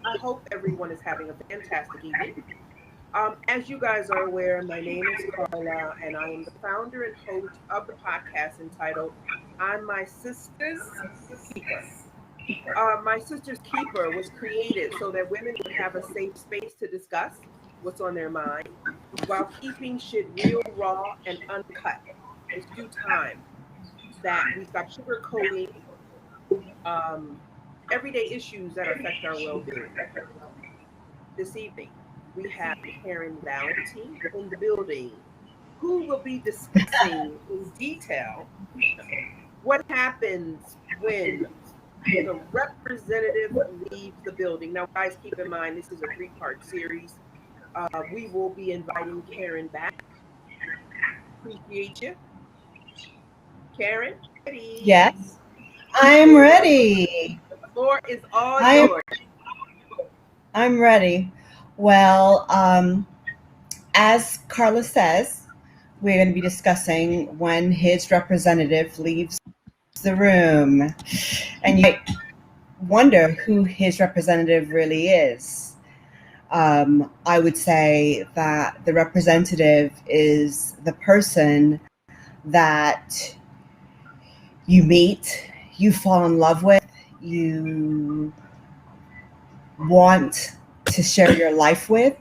I hope everyone is having a fantastic evening. As you guys are aware, my name is Carla, and I am the founder and host of the podcast entitled I'm My Sister's Keeper. My Sister's Keeper was created so that women would have a safe space to discuss what's on their mind while keeping shit real, raw, and uncut. It's due time that we stop sugarcoating um, everyday issues that affect our well being. This evening, we have Karen Valentin in the building who will be discussing in detail what happens when the representative leaves the building. Now, guys, keep in mind this is a three-part series. We will be inviting Karen back. Appreciate you. Karen, ready? Yes, I'm ready. The floor is all I'm yours. I'm ready. Well, as Carla says, we're going to be discussing when his representative leaves the room, and you might wonder who his representative really is. I would say that the representative is the person that you meet, you fall in love with, you want to share your life with.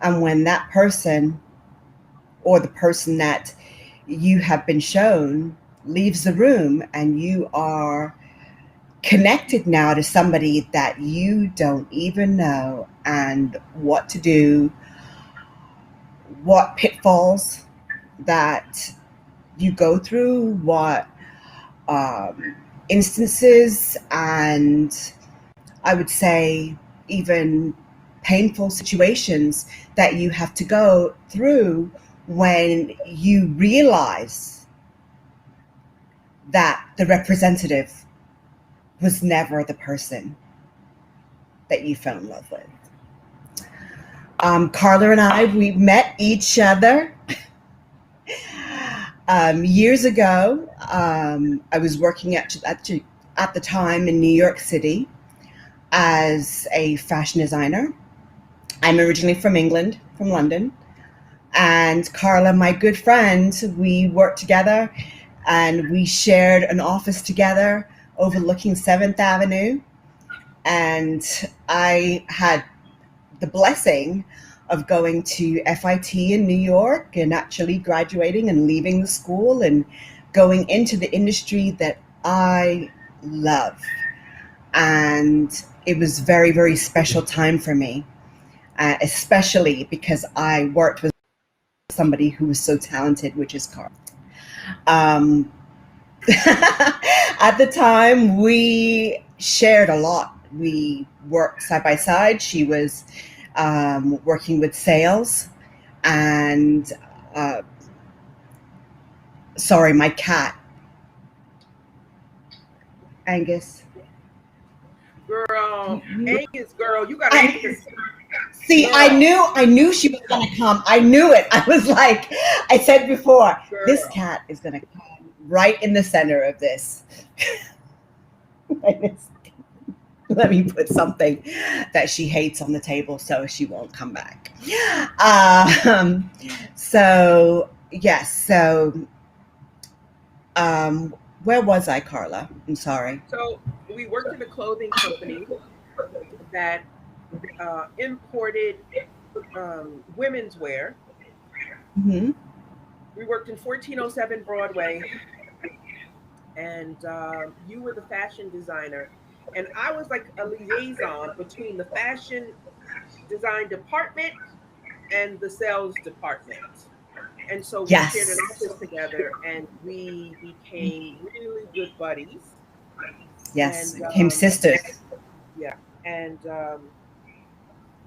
And when that person or the person that you have been shown leaves the room and you are connected now to somebody that you don't even know and what to do, what pitfalls that you go through, what um, instances, and I would say even painful situations that you have to go through when you realize that the representative was never the person that you fell in love with. Carla and I, we met each other years ago. I was working at the time in New York City as a fashion designer. I'm originally from England, from London. And Carla, my good friend, we worked together and we shared an office together overlooking 7th Avenue. And I had the blessing of going to FIT in New York and actually graduating and leaving the school and going into the industry that I love. And it was very, very special time for me, especially because I worked with somebody who was so talented, which is Carl. Um, at the time, we shared a lot. We worked side by side. She was working with sales, and sorry, my cat, Angus. Girl, Angus, girl, you gotta take I this. see. Girl, I knew she was gonna come. I knew it. I was like, I said before, this girl. cat is gonna come right in the center of this. Let me put something that she hates on the table so she won't come back. Um, so yes. So um, where was I, Carla? I'm sorry. So we worked in a clothing company that imported women's wear. Hmm. We worked in 1407 Broadway, and you were the fashion designer. And I was like a liaison between the fashion design department and the sales department. And so we shared an Yes. office together and we became really good buddies. Yes. And Became sisters. yeah, and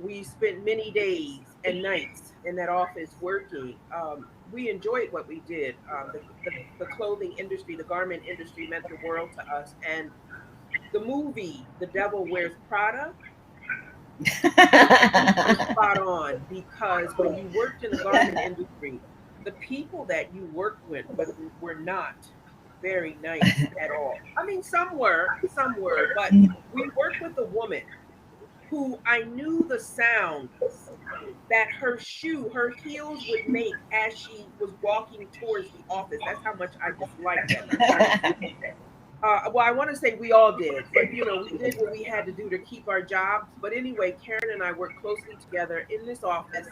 we spent many days and nights in that office working. We enjoyed what we did. The clothing industry, the garment industry meant the world to us. And the movie, The Devil Wears Prada, was spot on because when you worked in the garment industry, the people that you worked with were not very nice at all. I mean, some were, but we worked with a woman who I knew the sound that her heels would make as she was walking towards the office. That's how much I disliked that person. Well, I want to say we all did, but we did what we had to do to keep our jobs. But anyway, Karen and I worked closely together in this office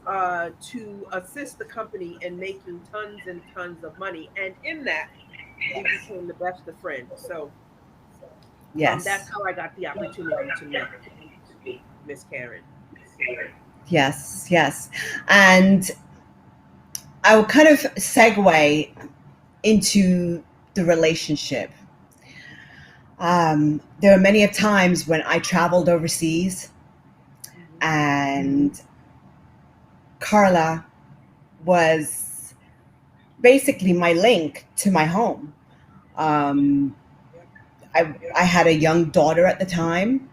to assist the company in making tons and tons of money. And in that, we became the best of friends. So that's Yes. how I got the opportunity to meet Miss Karen. Yes. Yes. And I will kind of segue into the relationship. There are many of times when I traveled overseas, Mhm. and Carla was basically my link to my home. Um, Yep. I had a young daughter at the time,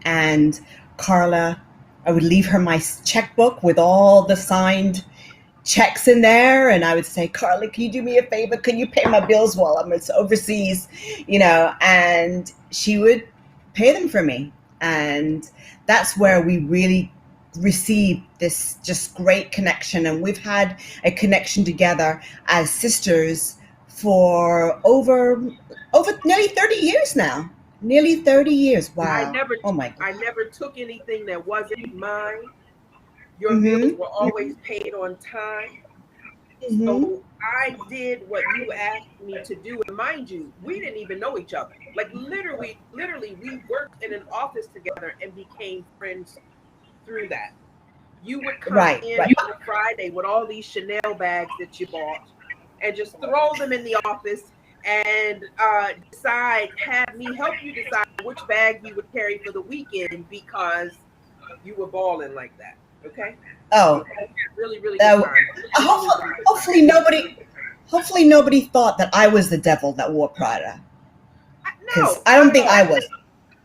and Carla, I would leave her my checkbook with all the signed checks in there, and I would say, Carla, can you do me a favor? Can you pay my bills while I'm overseas? And she would pay them for me. And that's where we really received this just great connection. And we've had a connection together as sisters for over nearly 30 years now. Nearly 30 years. I Wow. never, Oh my God. I never took anything that wasn't mine. Your bills Mm-hmm. were always paid on time. Mm-hmm. So I did what you asked me to do. And mind you, we didn't even know each other. Like literally, we worked in an office together and became friends through that. You would come Right, in right. on a Friday with all these Chanel bags that you bought and just throw them in the office and have me help you decide which bag you would carry for the weekend because you were balling like that. Okay. Oh, Really, really good uh, time. Really, hopefully, really good time. hopefully nobody thought that I was the devil that wore Prada, because No, I not don't at think all. I was.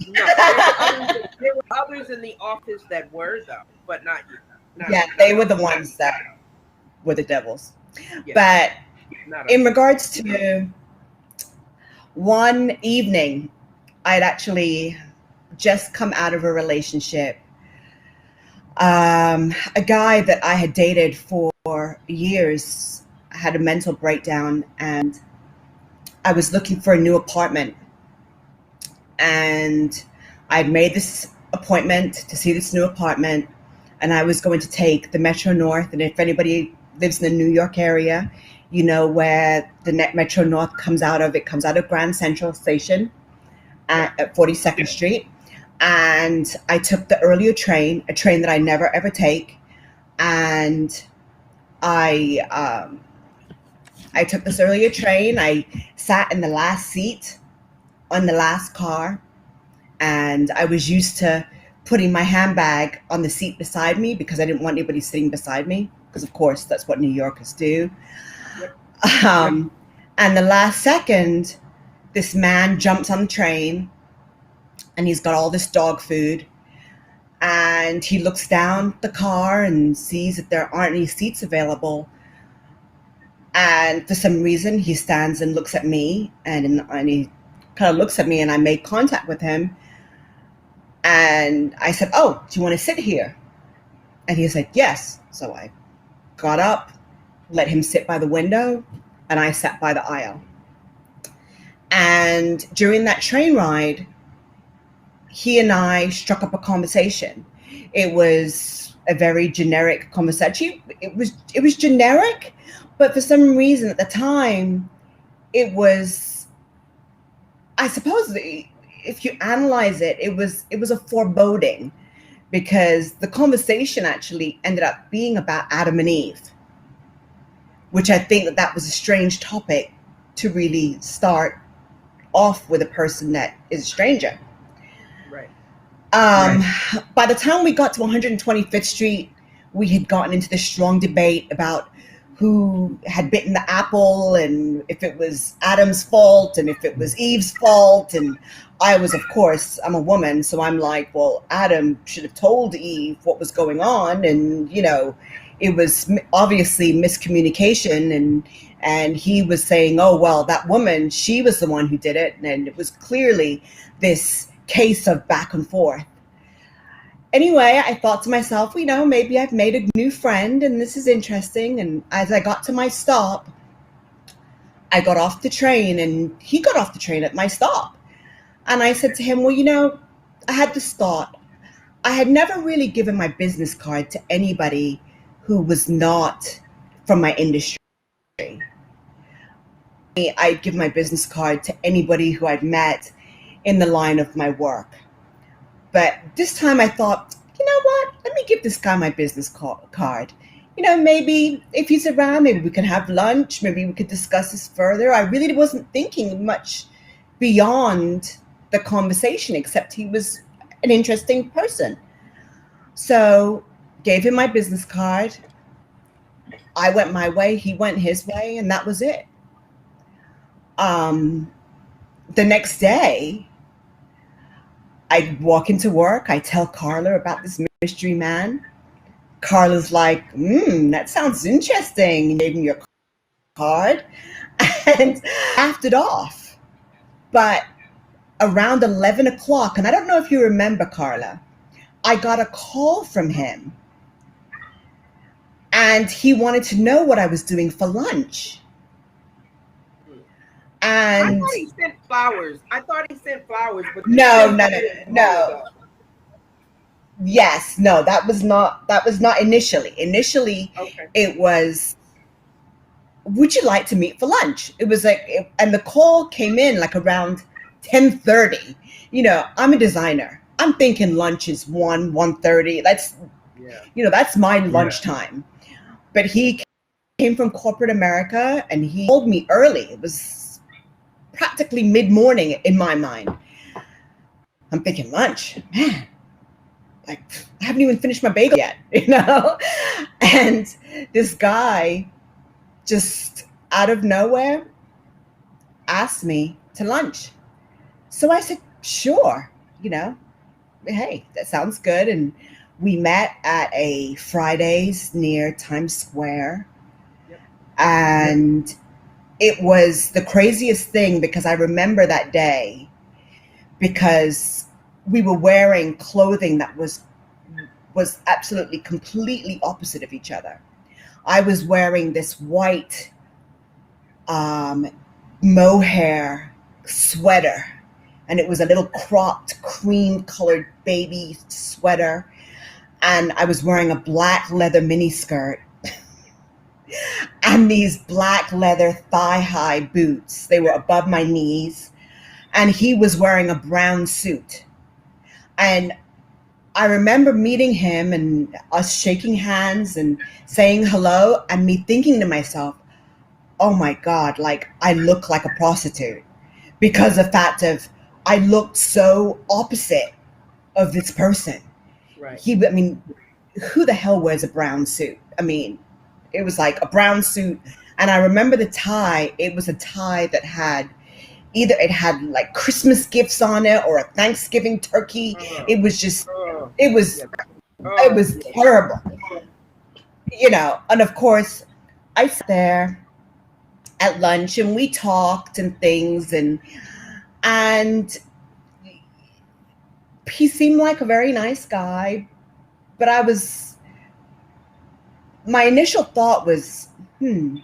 No, there were others. There were others in the office that were though, but not you. Not Yeah, not they at were all. the ones that were the devils. Yeah, But not in us. regards to one evening, I'd actually just come out of a relationship. A guy that I had dated for years had a mental breakdown, and I was looking for a new apartment. And I'd made this appointment to see this new apartment, and I was going to take the Metro North. And if anybody lives in the New York area, you know where the Metro North comes out of. It comes out of Grand Central Station Yep. at 42nd Street. And I took the earlier train, a train that I never ever take. And I I took this earlier train. I sat in the last seat on the last car, and I was used to putting my handbag on the seat beside me because I didn't want anybody sitting beside me, because of course that's what New Yorkers do. Yep. Um, and the last second, this man jumps on the train, and he's got all this dog food, and he looks down the car and sees that there aren't any seats available. And for some reason, he stands and looks at me, and he kind of looks at me, and I make contact with him. And I said, "Oh, do you want to sit here?" And he said, "Yes." So I got up, let him sit by the window, and I sat by the aisle. And during that train ride, he and I struck up a conversation. It was a very generic conversation. It was generic, but for some reason at the time, it was, I suppose, if you analyze it, it was a foreboding, because the conversation actually ended up being about Adam and Eve, which I think that was a strange topic to really start off with a person that is a stranger. Right. Um, by the time we got to 125th Street, we had gotten into this strong debate about who had bitten the apple, and if it was Adam's fault and if it was Eve's fault. And I was, of course, I'm a woman, so I'm like, well, Adam should have told Eve what was going on. And, it was obviously miscommunication. And he was saying, oh, well, that woman, she was the one who did it. And it was clearly this case of back and forth. Anyway, I thought to myself, maybe I've made a new friend and this is interesting. And as I got to my stop, I got off the train and he got off the train at my stop. And I said to him, well, I had this thought. I had never really given my business card to anybody who was not from my industry. I'd give my business card to anybody who I'd met in the line of my work. But this time I thought, you know what? Let me give this guy my business card. Maybe if he's around, maybe we can have lunch. Maybe we could discuss this further. I really wasn't thinking much beyond the conversation, except he was an interesting person. So gave him my business card. I went my way, he went his way, and that was it. The next day, I walk into work. I tell Carla about this mystery man. Carla's like, that sounds interesting. You gave him your card and laughed it off. But around 11 o'clock, and I don't know if you remember, Carla, I got a call from him. And he wanted to know what I was doing for lunch. And I thought he sent flowers. But no. Yes, no, that was not initially. Initially, okay. It was, would you like to meet for lunch? It was like, and the call came in like around 10:30. I'm a designer. I'm thinking lunch is 1:30. That's my lunchtime. But he came from corporate America and he called me early. It was practically mid-morning in my mind. I'm thinking lunch, man. Like, I haven't even finished my bagel yet, And this guy just out of nowhere asked me to lunch. So I said, sure, hey, that sounds good. And we met at a Fridays near Times Square. Yep. And it was the craziest thing because I remember that day because we were wearing clothing that was absolutely completely opposite of each other. I was wearing this white mohair sweater, and it was a little cropped cream colored baby sweater, and I was wearing a black leather mini skirt and these black leather thigh-high boots. They were above my knees, and he was wearing a brown suit. And I remember meeting him and us shaking hands and saying hello, and me thinking to myself, oh my God, like I look like a prostitute because of the fact of I looked so opposite of this person. Right. Who the hell wears a brown suit? It was like a brown suit. And I remember the tie. It was a tie that had it had like Christmas gifts on it or a Thanksgiving turkey. It was just, it was terrible, and of course I sat there at lunch and we talked and things and he seemed like a very nice guy, but my initial thought was, there's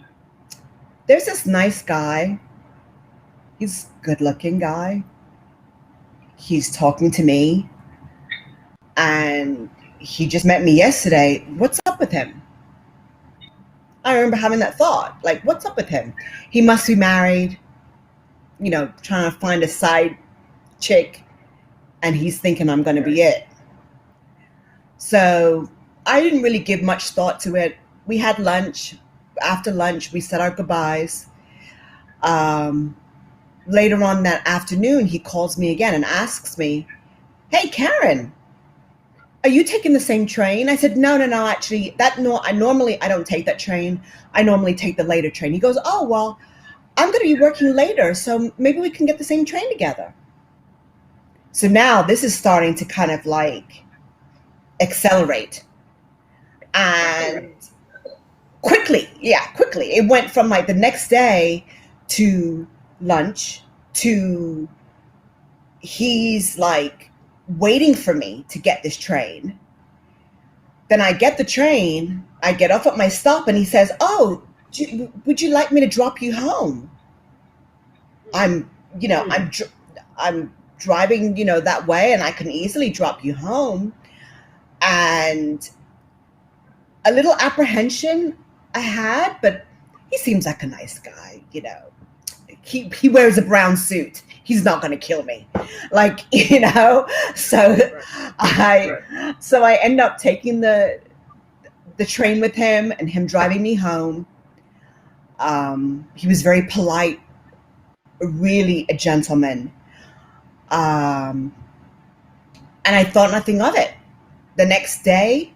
this nice guy. He's a good-looking guy. He's talking to me. And he just met me yesterday. What's up with him? I remember having that thought. Like, what's up with him? He must be married, trying to find a side chick. And he's thinking I'm going to be it. So I didn't really give much thought to it. We had lunch. After lunch, we said our goodbyes. Later on that afternoon, he calls me again and asks me, hey, Karen, are you taking the same train? I said, no, actually, I don't take that train. I normally take the later train. He goes, oh, well, I'm going to be working later, so maybe we can get the same train together. So now this is starting to kind of like accelerate. And quickly. It went from like the next day to lunch to he's like waiting for me to get this train. Then I get the train, I get off at my stop, and he says, "Oh, would you like me to drop you home?" I'm, you know, I'm driving, that way, and I can easily drop you home. And a little apprehension I had, but he seems like a nice guy. He wears a brown suit. He's not going to kill me, So I end up taking the train with him and him driving me home. He was very polite, really a gentleman. And I thought nothing of it. The next day,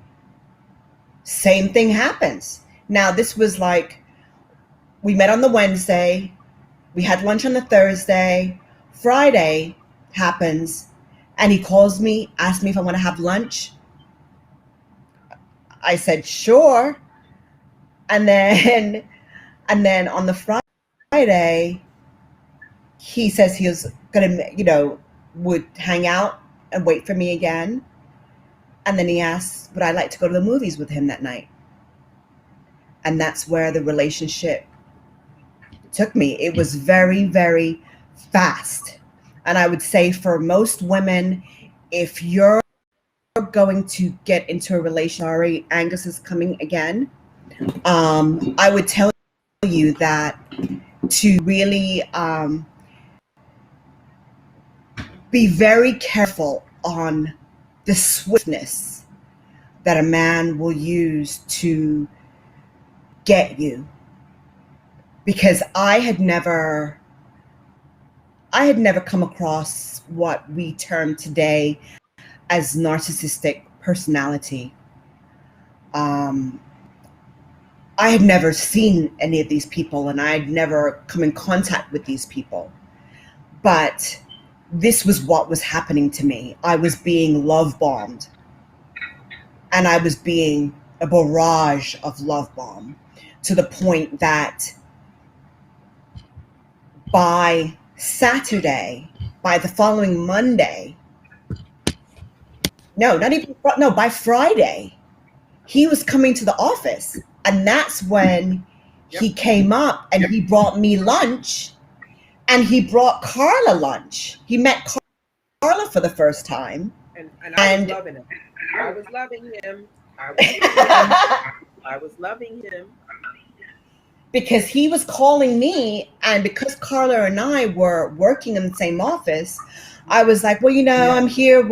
same thing happens. Now, this was like, we met on the Wednesday, we had lunch on the Thursday, Friday happens, and he calls me, asks me if I want to have lunch. I said, sure. And then on the Friday, he says he was gonna, would hang out and wait for me again. And then he asked, would I like to go to the movies with him that night? And that's where the relationship took me. It was very, very fast. And I would say for most women, if you're going to get into a relationship, sorry, Angus is coming again. I would tell you that to really be very careful on the swiftness that a man will use to get you. Because I had never come across what we term today as narcissistic personality. I had never seen any of these people, and I had never come in contact with these people. But this was what was happening to me. I was being love bombed, and I was being a barrage of love bomb, to the point that by Saturday, by the following Monday, by Friday, he was coming to the office. And that's when he came up and he brought me lunch, and he brought Carla lunch. He met Carla for the first time. And I was loving him. I was loving him. I was loving him. Because he was calling me, and because Carla and I were working in the same office, I was like, well, I'm here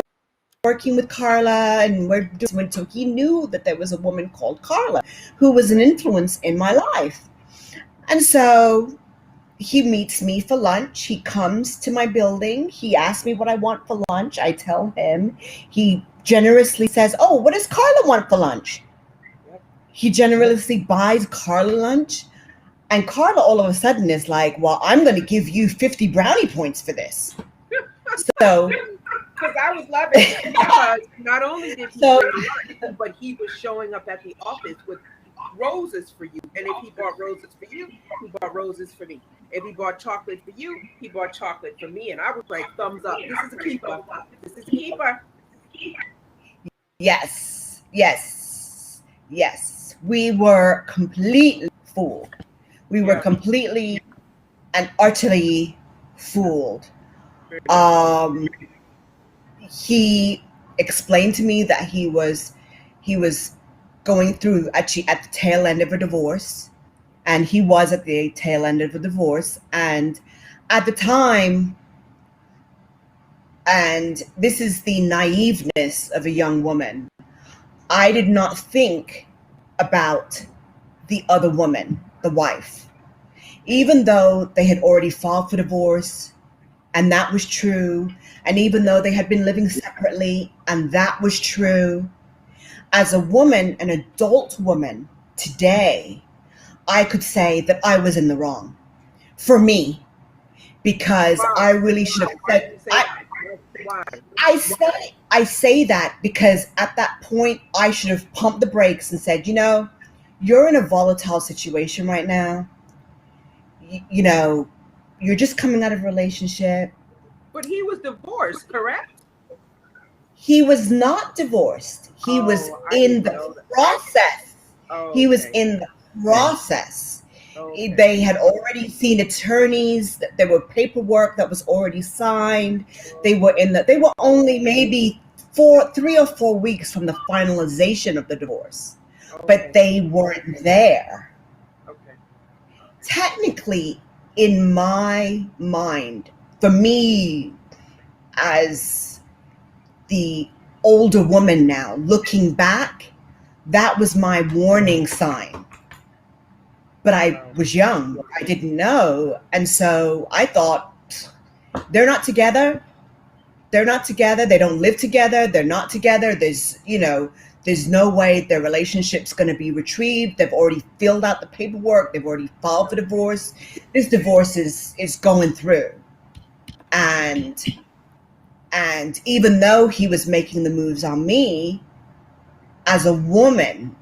working with Carla, and we're doing. So he knew that there was a woman called Carla who was an influence in my life. And so he meets me for lunch. He comes to my building. He asks me what I want for lunch. I tell him. He generously says, oh, what does Carla want for lunch? He generously buys Carla lunch. And Carla all of a sudden is like, well, I'm going to give you 50 brownie points for this. So, because I was loving it. Because not only did he bring lunch, but he was showing up at the office with roses for you. And if he bought roses for you, he bought roses for me. If he bought chocolate for you, he bought chocolate for me. And I was like, thumbs up. This is a keeper. This is a keeper. Yes. We were completely fooled. We were completely and utterly fooled. He explained to me that he was going through actually at the tail end of a divorce, and he was at the tail end of a divorce. And at the time, and this is the naiveness of a young woman, I did not think about the other woman, the wife, even though they had already filed for divorce, and that was true. And even though they had been living separately, and that was true. As a woman, an adult woman today, I could say that I was in the wrong for me, because I really should have said, I say that because at that point I should have pumped the brakes and said, you're in a volatile situation right now. You're just coming out of a relationship. But he was divorced, correct? He was not divorced. He was Oh, I in didn't the know that. process. He was Okay. in the process. Okay. They had already seen attorneys. There were paperwork that was already signed. They were only maybe 3 or 4 weeks from the finalization of the divorce, but Okay. they weren't there. Okay. Technically, in my mind, for me, as the older woman now, looking back, that was my warning sign. But I Wow. was young, I didn't know. And so I thought, they're not together. They're not together. They don't live together. They're not together. There's no way their relationship's going to be retrieved. They've already filled out the paperwork. They've already filed for divorce. This divorce is going through. And even though he was making the moves on me, as a woman,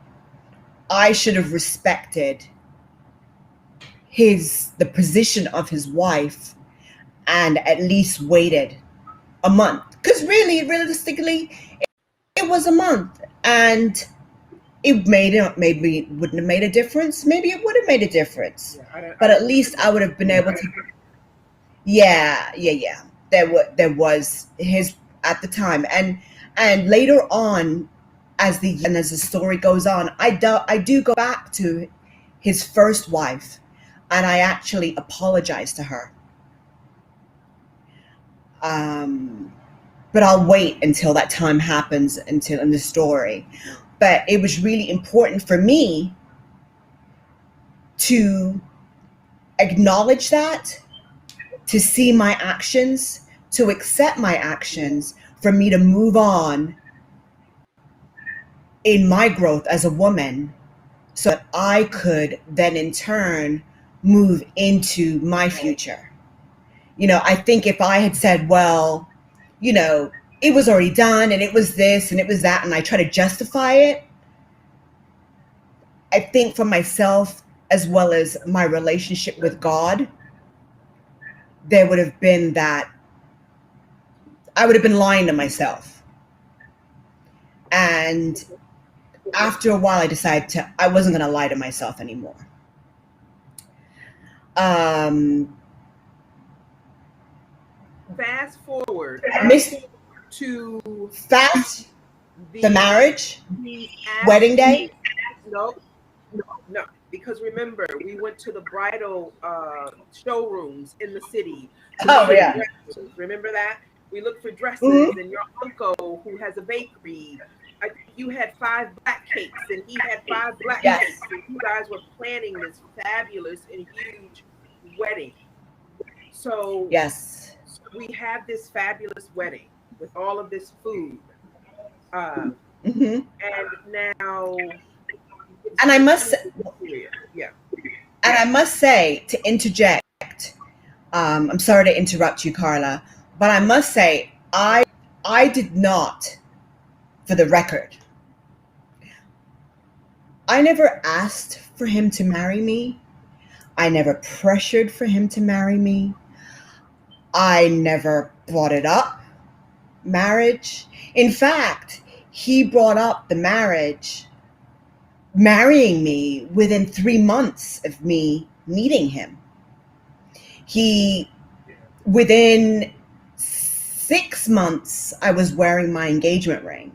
I should have respected the position of his wife and at least waited a month. Because really, realistically, it was a month. And maybe it wouldn't have made a difference. Maybe it would have made a difference. Yeah, I don't. But at least I would have been able to. Yeah. There was his at the time, and later on, as the story goes on, I do go back to his first wife, and I actually apologize to her. But I'll wait until that time happens until in the story. But it was really important for me to acknowledge that, to see my actions, to accept my actions, for me to move on in my growth as a woman, so that I could then in turn move into my future. I think if I had said, well, it was already done and it was this and it was that, and I try to justify it, I think for myself as well as my relationship with God, there would have been that I would have been lying to myself. And after a while, I decided I wasn't going to lie to myself anymore. Fast forward to the marriage, the wedding day. No, no, because remember, we went to the bridal showrooms in the city to look for dresses. Remember that? We looked for dresses, and your uncle, who has a bakery, I think you had 5 black cakes, and he had 5 black cakes, and you guys were planning this fabulous and huge wedding. So yes, we had this fabulous wedding with all of this food, and now. And I must, yeah. And I must say, to interject, I'm sorry to interrupt you, Carla, but I must say, I did not, for the record, I never asked for him to marry me. I never pressured for him to marry me. I never brought it up, marriage. In fact, he brought up the marrying me within 3 months of me meeting him. Within 6 months, I was wearing my engagement ring.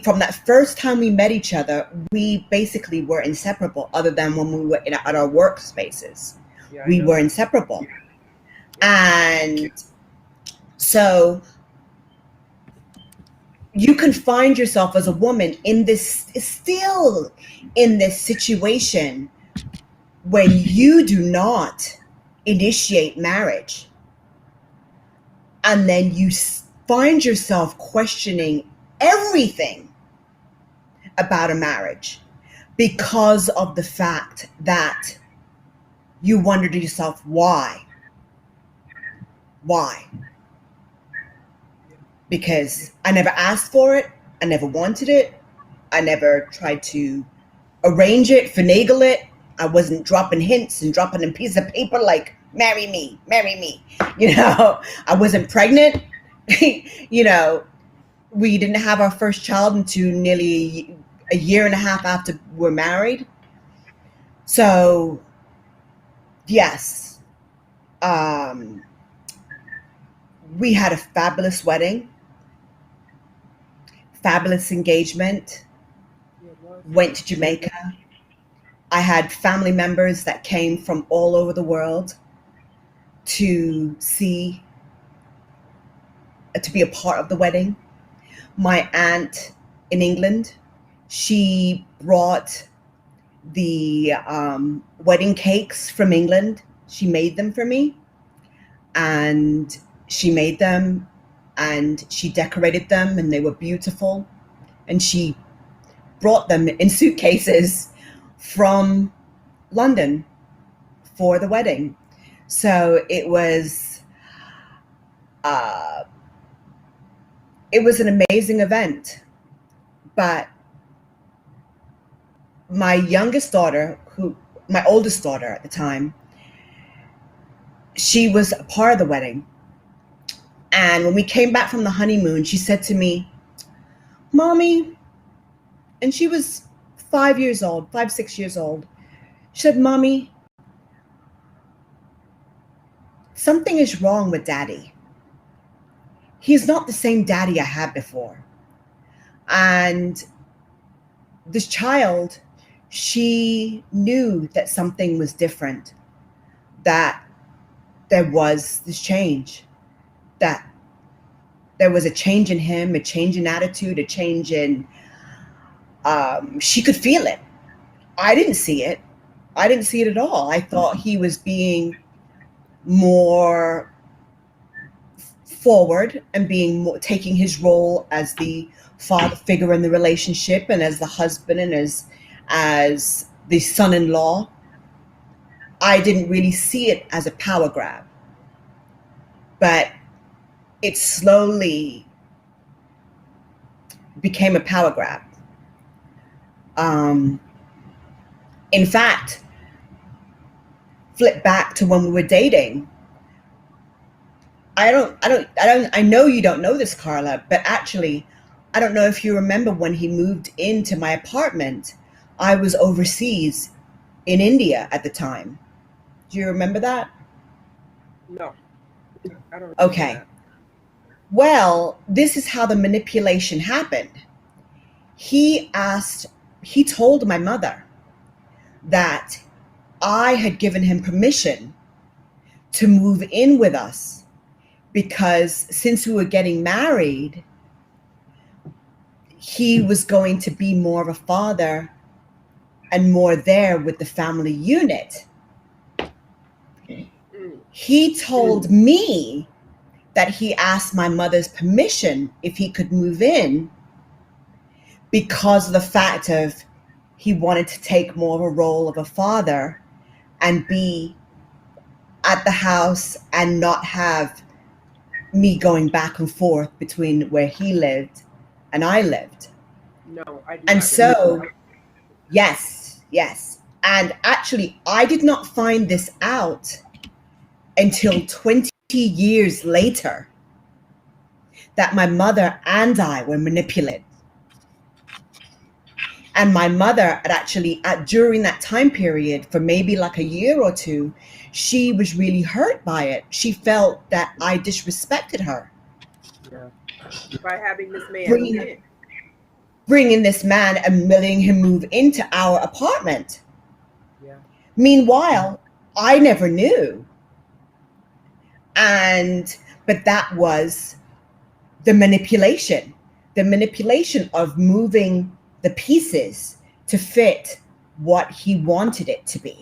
From that first time we met each other, we basically were inseparable, other than when we were at our workspaces. We were inseparable. And so you can find yourself as a woman still in this situation when you do not initiate marriage, and then you find yourself questioning everything about a marriage because of the fact that you wonder to yourself, why? Because I never asked for it, I never wanted it, I never tried to arrange it, finagle it. I wasn't dropping hints and dropping a piece of paper like, marry me. I wasn't pregnant. We didn't have our first child until nearly a year and a half after we're married. So, yes, um, we had a fabulous wedding, fabulous engagement, Yeah, it was. went to Jamaica. I had family members that came from all over the world to see, to be a part of the wedding. My aunt in England, she brought the wedding cakes from England. She made them for me, and she made them and she decorated them, and they were beautiful. And she brought them in suitcases from London for the wedding. So uh, it was an amazing event. But my youngest daughter, who my oldest daughter at the time, she was a part of the wedding. And when we came back from the honeymoon, she said to me, "Mommy," and she was 5 years old, 5, 6 years old. She said, "Mommy, something is wrong with Daddy. He's not the same Daddy I had before." And this child, she knew that something was different, that there was this change, that there was a change in him, a change in attitude, a change in, she could feel it. I didn't see it. I didn't see it at all. I thought he was being more forward and being more, taking his role as the father figure in the relationship and as the husband and as the son-in-law. I didn't really see it as a power grab, but it slowly became a power grab. In fact, flip back to when we were dating. I know you don't know this, Carla, but actually, I don't know if you remember when he moved into my apartment. I was overseas in India at the time. Do you remember that? No, I don't remember Okay. that. Well, this is how the manipulation happened. He asked, he told my mother that I had given him permission to move in with us because since we were getting married, he was going to be more of a father and more there with the family unit. He told me that he asked my mother's permission if he could move in because of the fact of he wanted to take more of a role of a father and be at the house and not have me going back and forth between where he lived and I lived. No, I do And not remember so, that. yes, yes. And actually, I did not find this out until 20 years later that my mother and I were manipulated. And my mother had actually, during that time period, for maybe like a year or two, she was really hurt by it. She felt that I disrespected her, Yeah. By having this man move bringing, in. bringing this man and letting him move into our apartment. Yeah. Meanwhile, I never knew. But that was the manipulation of moving the pieces to fit what he wanted it to be.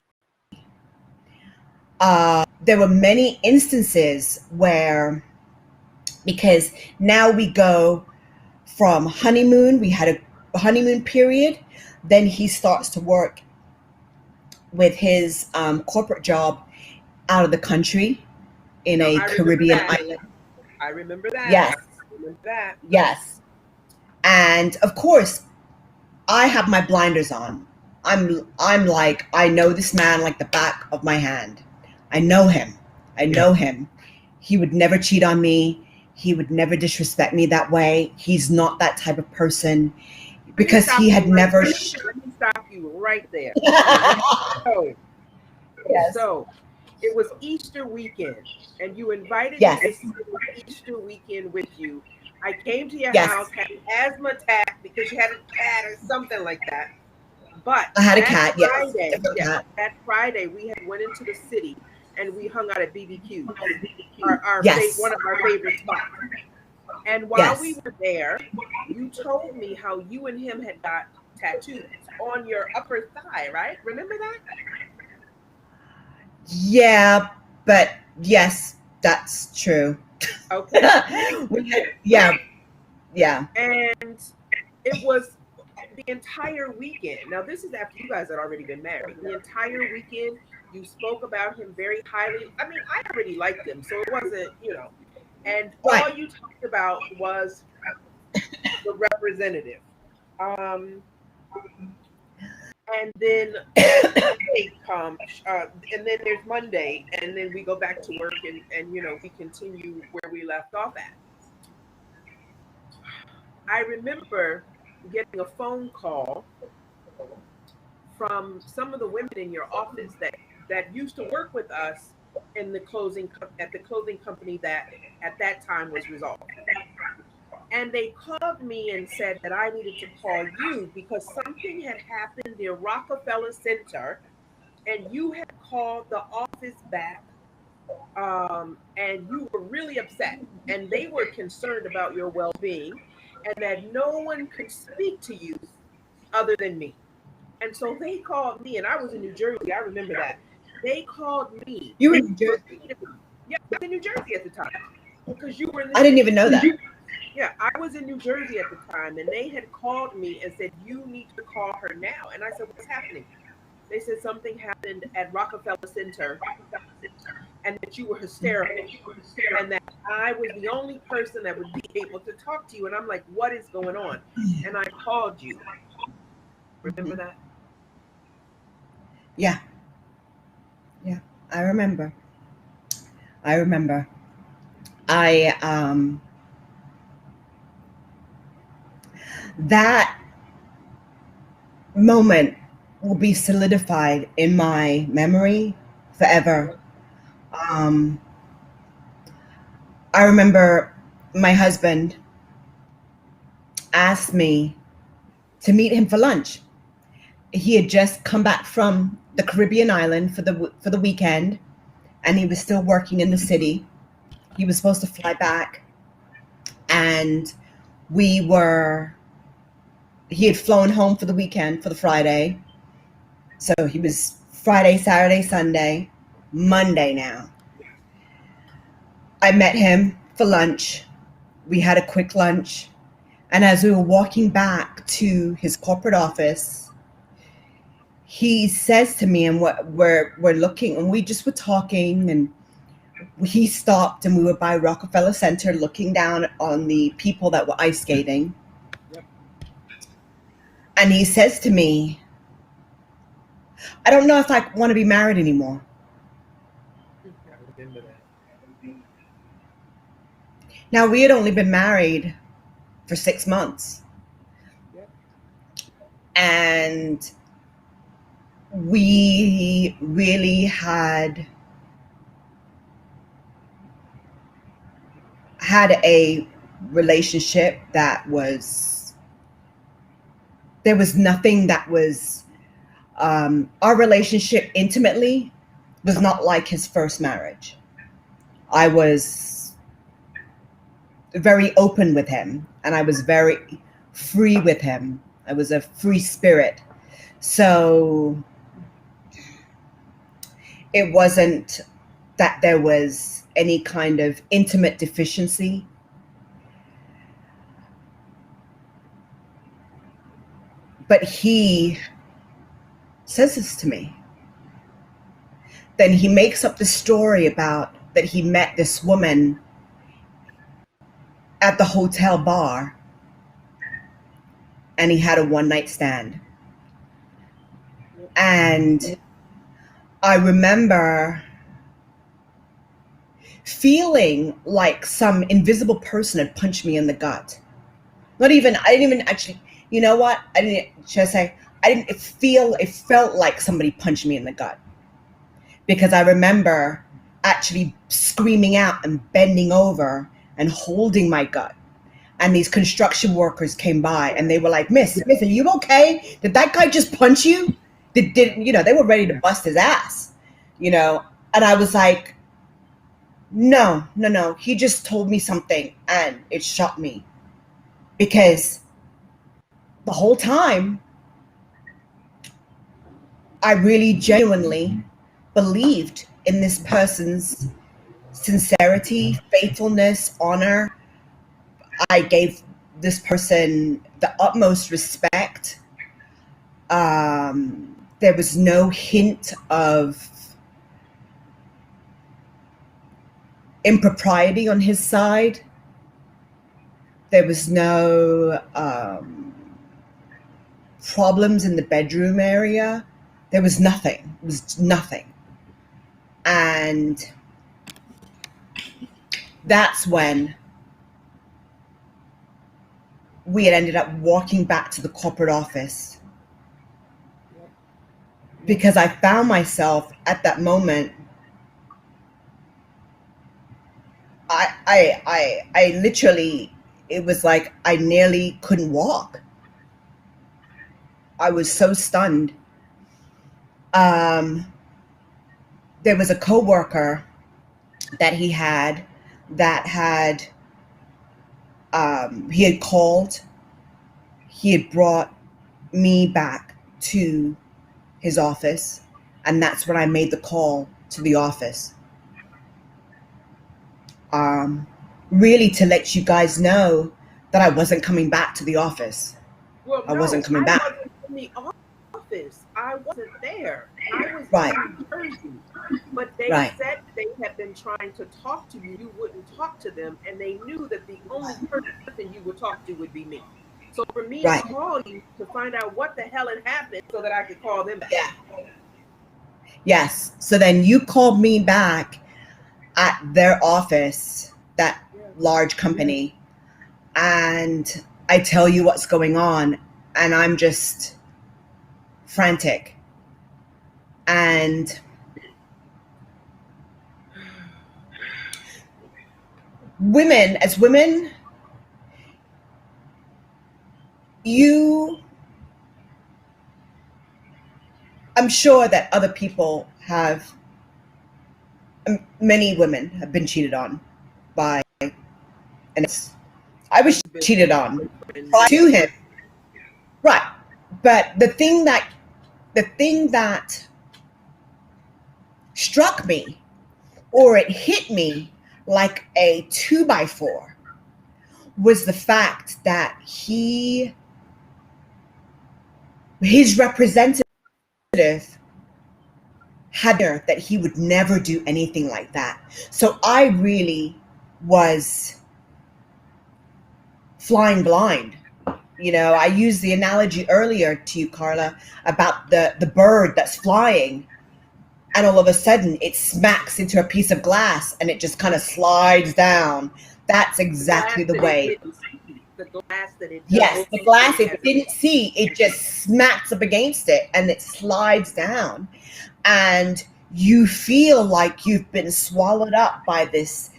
There were many instances where, because now we go from honeymoon, we had a honeymoon period, then he starts to work with his corporate job out of the country in No, a I remember Caribbean that. island. I remember that. Yes, I remember that. yes. And of course, I have my blinders on. I'm like, I know this man like the back of my hand. I know him. I know him. He would never cheat on me. He would never disrespect me that way. He's not that type of person Let me because stop he you had right never. there. Let me stop you right there. So, Yes. so it was Easter weekend, and you invited me Yes. to spend Easter weekend with you. I came to your Yes. house, had an asthma attack because you had a cat or something like that. But I had a that cat. Yes. Friday, Different yeah, cat. that Friday we had went into the city and we hung out at BBQ's, Yes. one of our favorite spots. And while we Yes. were there, you told me how you and him had got tattoos on your upper thigh, right? Remember that? Yeah, but yes, that's true. Okay. Yeah, yeah. And it was the entire weekend. Now, this is after you guys had already been married. The entire weekend, you spoke about him very highly. I mean, I already liked him, so it wasn't, and Right. all you talked about was the representative. Um, and then Monday comes, and then there's Monday, and then we go back to work, and we continue where we left off at. I remember getting a phone call from some of the women in your office that used to work with us in the at the clothing company that at that time was Resolved. And they called me and said that I needed to call you because something had happened near Rockefeller Center, and you had called the office back, and you were really upset, and they were concerned about your well-being, and that no one could speak to you other than me. And so they called me, and I was in New Jersey. I remember that. They called me You were in New Jersey. repeatedly. Yeah, I was in New Jersey at the time because you were in the I didn't city. even know that. Yeah, I was in New Jersey at the time, and they had called me and said, "You need to call her now." And I said, "What's happening?" They said something happened at Rockefeller Center and that you were hysterical and that I was the only person that would be able to talk to you. And I'm like, "What is going on?" And I called you. Remember that? Yeah, yeah. I remember. I remember. I that moment will be solidified in my memory forever. Um, I remember my husband asked me to meet him for lunch. He had just come back from the Caribbean island for the weekend, and he was still working in the city. He was supposed to fly back, and we were. He had flown home for the weekend for the Friday, so he was Friday, Saturday, Sunday, Monday now. I met him for lunch. We had a quick lunch, and as we were walking back to his corporate office, he says to me, and we're looking, and we just were talking, and he stopped, and we were by Rockefeller Center looking down on the people that were ice skating. Yep. And he says to me, "I don't know if I want to be married anymore." I remember that. Now, we had only been married for 6 months, Yep. and we really had a relationship that was, there was nothing that was, our relationship intimately was not like his first marriage. I was very open with him, and I was very free with him. I was a free spirit. So it wasn't that there was any kind of intimate deficiency. But he says this to me. Then he makes up the story about that he met this woman at the hotel bar, and he had a one night stand. Yep. And I remember feeling like some invisible person had punched me in the gut. Not even, I didn't even actually, you know what? I didn't, should I say, I didn't feel, it felt like somebody punched me in the gut. Because I remember actually screaming out and bending over and holding my gut. And these construction workers came by and they were like, Miss, are you okay? Did that guy just punch you? They were ready to bust his ass, And I was like, no. He just told me something and it shocked me. Because the whole time, I really genuinely believed in this person's sincerity, faithfulness, honor. I gave this person the utmost respect. There was no hint of impropriety on his side. There was no problems in the bedroom area. There was nothing. It was nothing. And that's when we had ended up walking back to the corporate office, because I found myself at that moment, I literally, it was like I nearly couldn't walk. I was so stunned. There was a coworker that he had he had called. He had brought me back to his office, and that's when I made the call to the office. Really to let you guys know that I wasn't coming back to the office. Well, I wasn't coming back. I wasn't in the office. I wasn't there. I was Right. in Jersey. But they Right. said they had been trying to talk to you. You wouldn't talk to them, and they knew that the only person you would talk to would be me. So for me Right. to call you to find out what the hell had happened so that I could call them back. Yeah. Yes. So then you called me back at their office, that large company, and I tell you what's going on, and I'm just frantic. And as women, I'm sure that other people have, many women have been cheated on by, and I was cheated on prior to him. Right. But the thing that struck me, or it hit me like a 2x4, was the fact that his representative had that he would never do anything like that. So I really was flying blind. I used the analogy earlier to you, Carla, about the bird that's flying, and all of a sudden it smacks into a piece of glass and it just kind of slides down. That's exactly the way. The glass that it Yes, the glass it didn't see, it just smacks up against it and it slides down. And you feel like you've been swallowed up by this,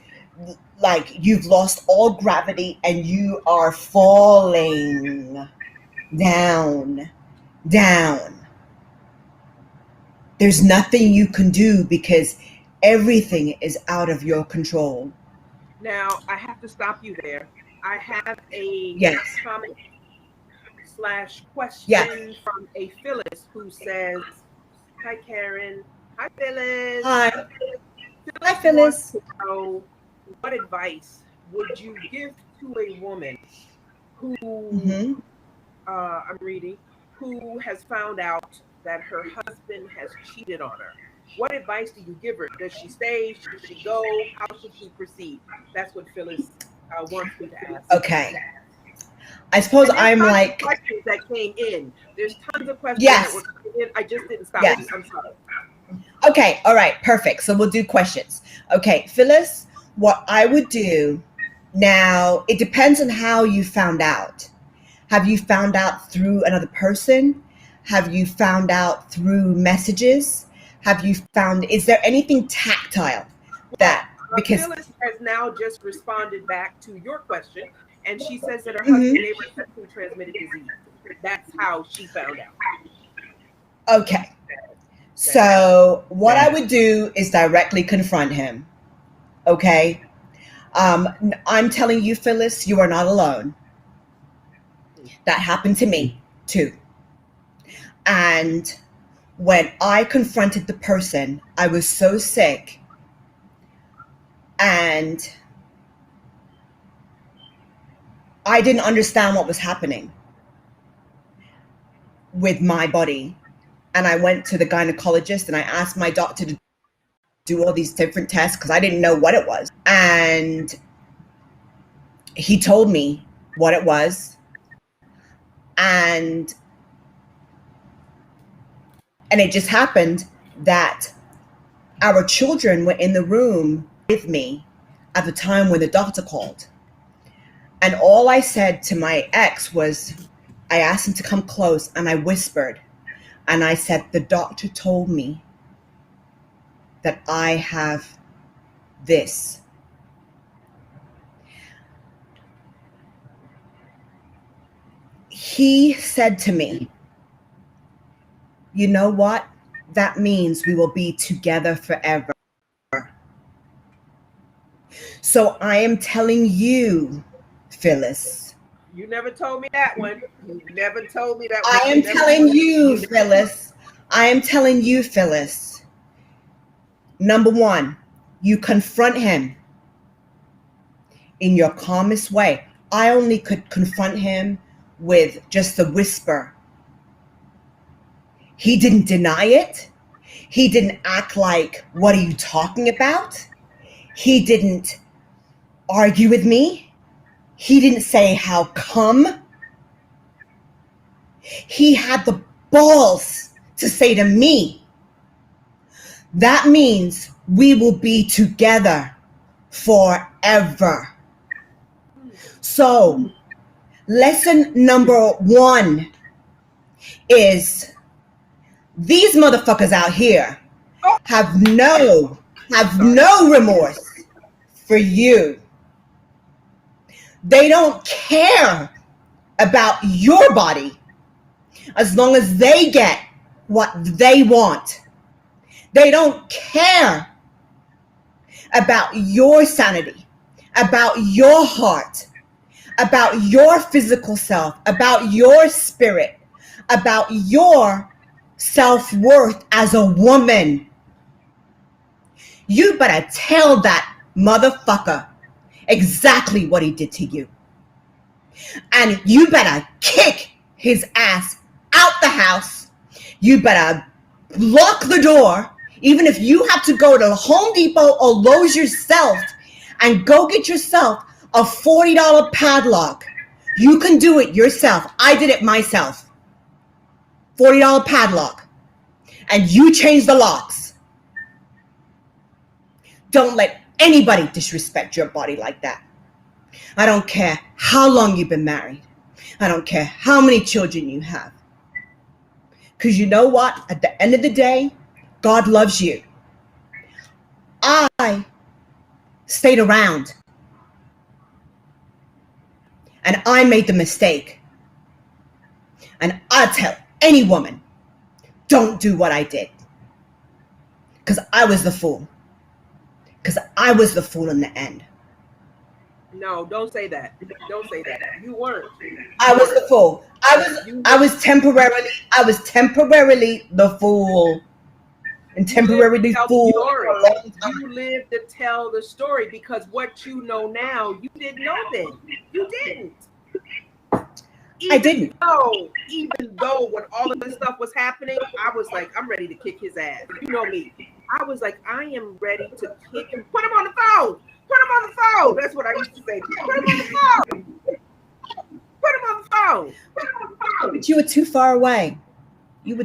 like you've lost all gravity and you are falling down. There's nothing you can do because everything is out of your control. Now, I have to stop you there. I have a comment / question from a Phyllis who says, hi, Karen. Hi, Phyllis. Hi. Hi, Phyllis. Wants to know, what advice would you give to a woman who, I'm reading, who has found out that her husband has cheated on her? What advice do you give her? Does she stay? Should she go? How should she proceed? That's what Phyllis wants me to ask. Okay. I suppose I'm like... questions that came in. There's tons of questions that were coming in. I just didn't stop. Yes. I'm sorry. Okay. All right. Perfect. So we'll do questions. Okay. Phyllis what I would do now, it depends on how you found out. Have you found out through another person? Have you found out through messages? Is there anything tactile Well, that, because, Phyllis has now just responded back to your question, and she says that her husband mhm, gave her sexually transmitted disease. That's how she found out. okay. Okay. So what I would do is directly confront him. Okay. I'm telling you, Phyllis, you are not alone. That happened to me too. And when I confronted the person, I was so sick, and I didn't understand what was happening with my body. And I went to the gynecologist and I asked my doctor to do all these different tests because I didn't know what it was. And he told me what it was. And it just happened that our children were in the room with me at the time when the doctor called. And all I said to my ex was, I asked him to come close and I whispered, and I said, the doctor told me that I have this. He said to me, you know what? That means we will be together forever. So I am telling you, Phyllis. You never told me that one. You never told me that I one. am telling you, Phyllis. I am telling you, Phyllis. Number one, you confront him in your calmest way. I only could confront him with just a whisper. He didn't deny it. He didn't act like, what are you talking about? He didn't argue with me. He didn't say, how come? He had the balls to say to me, that means we will be together forever. So, lesson number one is these motherfuckers out here have no remorse for you. They don't care about your body as long as they get what they want. They don't care about your sanity, about your heart, about your physical self, about your spirit, about your self-worth as a woman. You better tell that motherfucker exactly what he did to you. And you better kick his ass out the house. You better lock the door, even if you have to go to Home Depot or Lowe's yourself and go get yourself a $40 padlock. You can do it yourself. I did it myself. $40 padlock. And you change the locks. Don't let anybody disrespect your body like that. I don't care how long you've been married. I don't care how many children you have. Because you know what? At the end of the day, God loves you. I stayed around. And I made the mistake. And I tell any woman, don't do what I did. Because I was the fool. Because I was the fool in the end. No, don't say that. Don't say that. You weren't. I was the fool. I was temporarily the fool. And temporarily fool. You live to tell the story, because what you know now, you didn't know then. You didn't. I didn't. Even though when all of this stuff was happening, I was like, I'm ready to kick his ass. You know me. I was like, I am ready to kick him. Put him on the phone. Put him on the phone. That's what I used to say. Put him on the phone. Put him on the phone. Put him on the phone. But you were too far away. You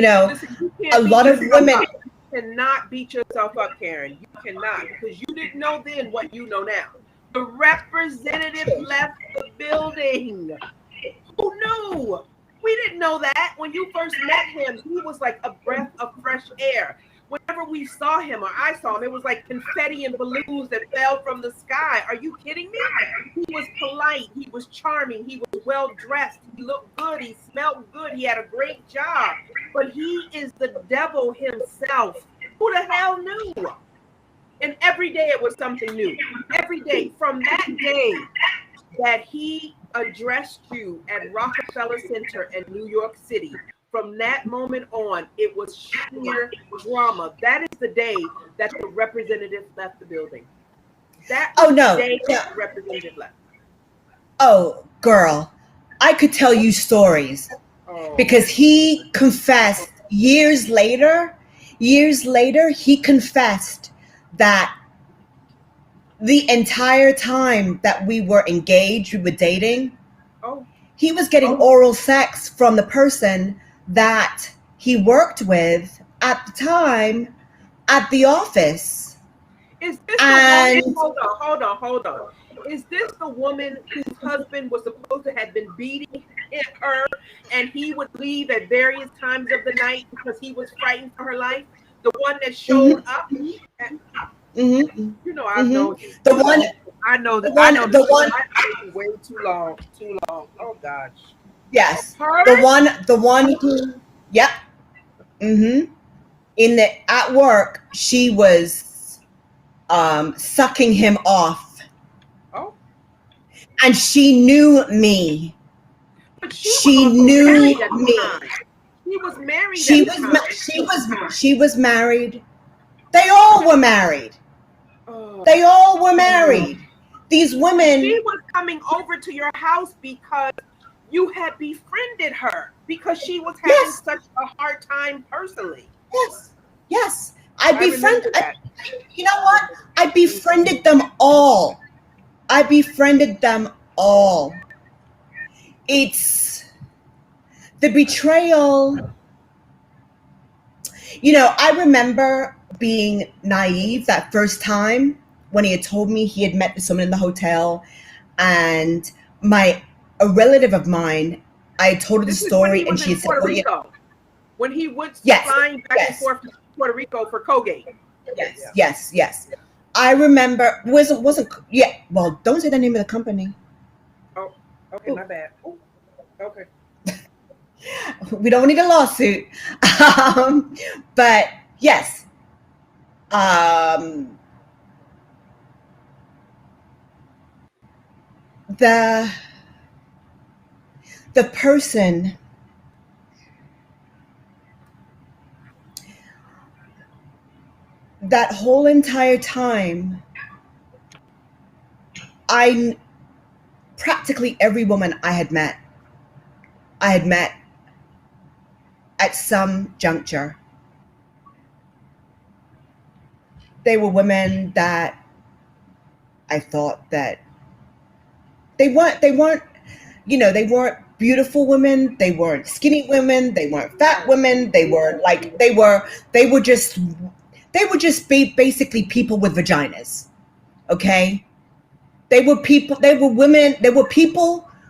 know, listen, a lot of women. cannot beat yourself up, Karen. You cannot, because you didn't know then what you know now. The representative left the building. Who knew? We didn't know that. When you first met him, he was like a breath of fresh air. Whenever we saw him or I saw him, it was like confetti and balloons that fell from the sky. Are you kidding me? He was polite. He was charming. He was well dressed. He looked good. He smelled good. He had a great job. But he is the devil himself. Who the hell knew? And every day it was something new. Every day. From that day that he addressed you at Rockefeller Center in New York City, from that moment on, it was sheer drama. That is the day that the representative left the building. That was the day that the representative left. Oh, girl, I could tell you stories because he confessed years later, he confessed that the entire time that we were engaged, we were dating, he was getting oral sex from the person that he worked with at the time at the office. Is this the woman? Hold on. Is this the woman whose husband was supposed to have been beating her and he would leave at various times of the night because he was frightened for her life? The one that showed up? You know, I know the one. I know that. I know the one. Way too long. Oh gosh. Yes. The one who. Yep. At work, she was sucking him off. Oh. And she knew me. But she knew me. She was married. She was married. They all were married. They all were married. These women. She was coming over to your house because you had befriended her because she was having such a hard time personally. Yes. I befriended. You know what? I befriended them all. It's the betrayal. You know, I remember being naive that first time when he had told me he had met this woman in the hotel, and a relative of mine, I told her the story, and she said, "Well, yeah." When he went flying back and forth to Puerto Rico for Colgate. Yes. I remember wasn't yeah. Well, don't say the name of the company. Oh, okay, my bad. Ooh, okay. We don't need a lawsuit, but yes. The person that whole entire time, practically every woman I had met at some juncture. They were women that I thought that they weren't, you know, they weren't beautiful women, they weren't skinny women, they weren't fat women, they were just basically people with vaginas. Okay? They were people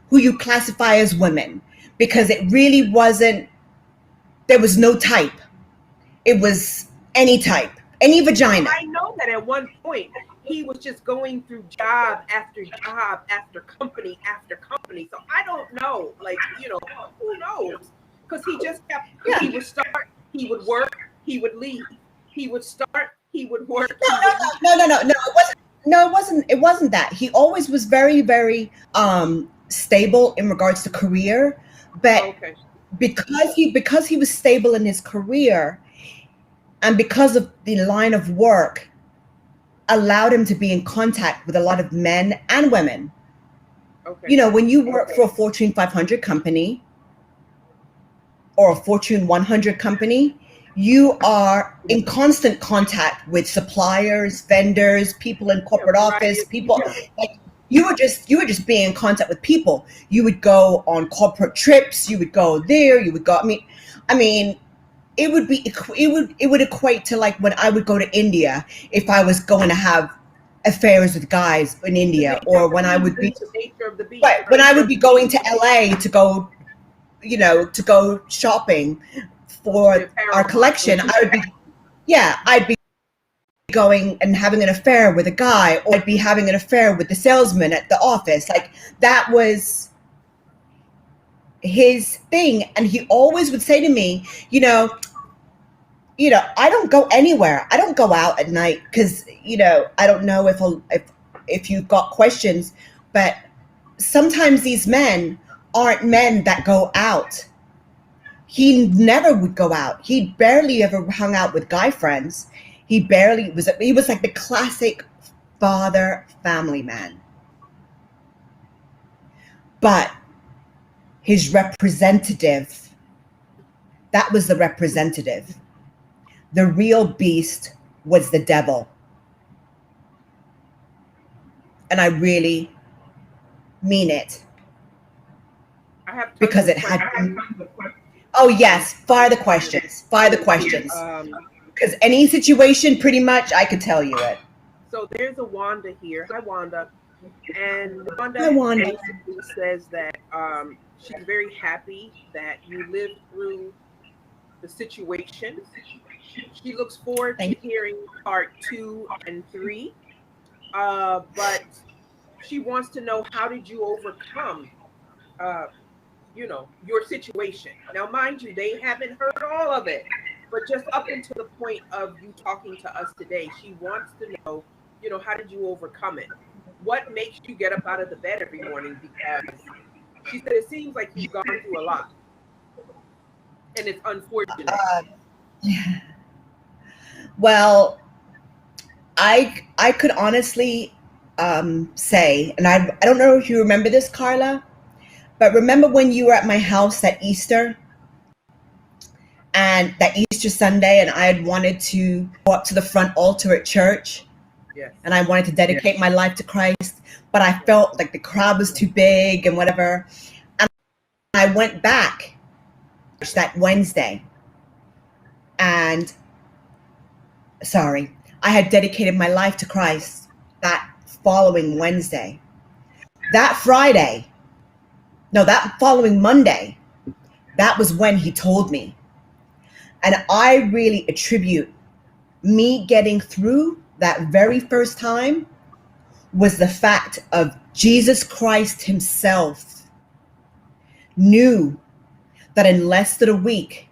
who you classify as women because it really wasn't, there was no type. It was any type, any vagina. I know that at one point he was just going through job after job after company after company. So I don't know, like, you know, who knows? Because he just kept, he would start, he would work, he would leave. He would start, he would work. No, it wasn't that. He always was very, very stable in regards to career, but because he was stable in his career, and because of the line of work allowed him to be in contact with a lot of men and women. You know, when you work for a Fortune 500 company or a Fortune 100 company, you are in constant contact with suppliers, vendors, people in corporate office, people like you were just being in contact with people. You would go on corporate trips, you would go there, you would go, I mean, it would equate to like when I would go to India if I was going to have affairs with guys in India, or when I would be the nature of the beast. right, when I would be going to LA to go, to go shopping for our collection. I'd be going and having an affair with a guy, or I'd be having an affair with the salesman at the office. Like, that was his thing. And he always would say to me, I don't go anywhere. I don't go out at night because, I don't know if you've got questions, but sometimes these men aren't men that go out. He never would go out. He barely ever hung out with guy friends. He was like the classic father family man. But his representative, that was the representative. The real beast was the devil. And I really mean it. Because it had been. Oh, yes. Fire the questions. Because any situation, pretty much, I could tell you it. So there's a Wanda here. Hi, Wanda. And Hi, Wanda. basically says that she's very happy that you lived through the situation. She looks forward to hearing part 2 and 3. But she wants to know, how did you overcome your situation? Now, mind you, they haven't heard all of it, but just up until the point of you talking to us today, she wants to know, how did you overcome it? What makes you get up out of the bed every morning? Because she said it seems like you've gone through a lot, and it's unfortunate. Well, I could honestly say, and I don't know if you remember this, Carla, but remember when you were at my house at Easter, and that Easter Sunday, and I had wanted to go up to the front altar at church, yes, and I wanted to dedicate my life to Christ, but I felt like the crowd was too big and whatever, and I went back that Wednesday, and I had dedicated my life to Christ that following Wednesday. That following Monday, that was when he told me. And I really attribute me getting through that very first time was the fact of Jesus Christ himself knew that in less than a week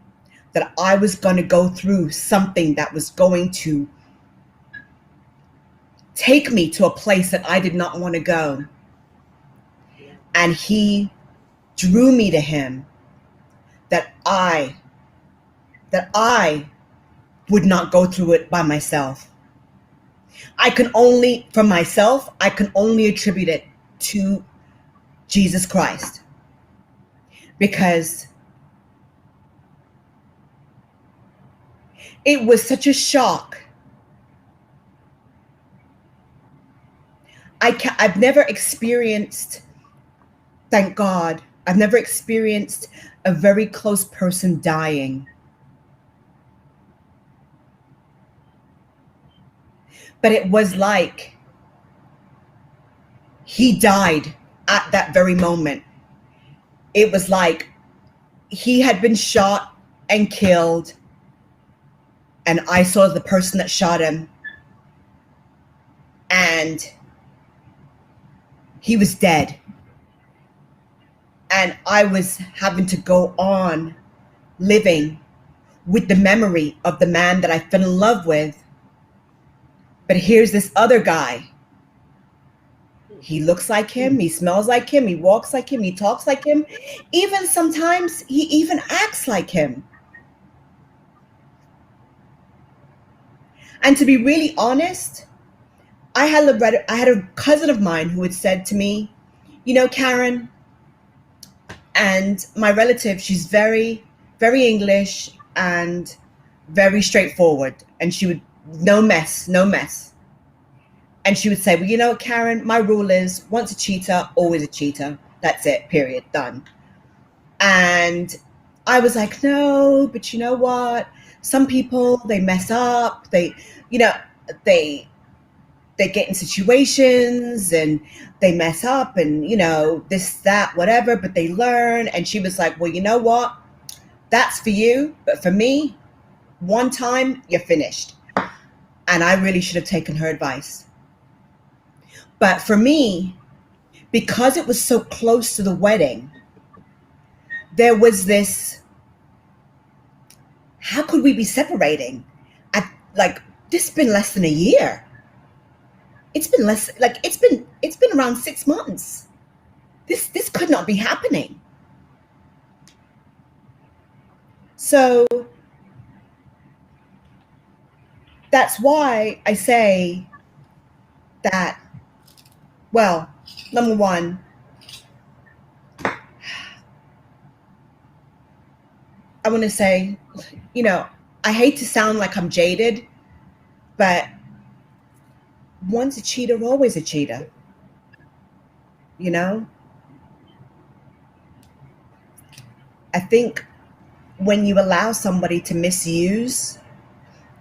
that I was going to go through something that was going to take me to a place that I did not want to go. And he drew me to him, that I would not go through it by myself. I can only attribute it to Jesus Christ, because it was such a shock. I've never experienced, thank God, I've never experienced a very close person dying. But it was like he died at that very moment. It was like he had been shot and killed, and I saw the person that shot him, and he was dead. And I was having to go on living with the memory of the man that I fell in love with. But here's this other guy. He looks like him, he smells like him, he walks like him, he talks like him. Even sometimes he even acts like him. And to be really honest, I had a cousin of mine who had said to me, Karen, and my relative, she's very, very English and very straightforward. And she would, no mess. And she would say, well, Karen, my rule is once a cheater, always a cheater. That's it, period, done. And I was like, no, but you know what? some people, they mess up, you know, they they get in situations and they mess up and this, that, whatever, but they learn. And she was like, well, you know what? That's for you, but for me, one time, you're finished. And I really should have taken her advice. But for me, because it was so close to the wedding, there was this, how could we be separating? Like, this has been less than a year. It's been less, like, it's been around 6 months. This could not be happening. So that's why I say that, well, number one, I want to say, I hate to sound like I'm jaded, but once a cheater, always a cheater. I think when you allow somebody to misuse,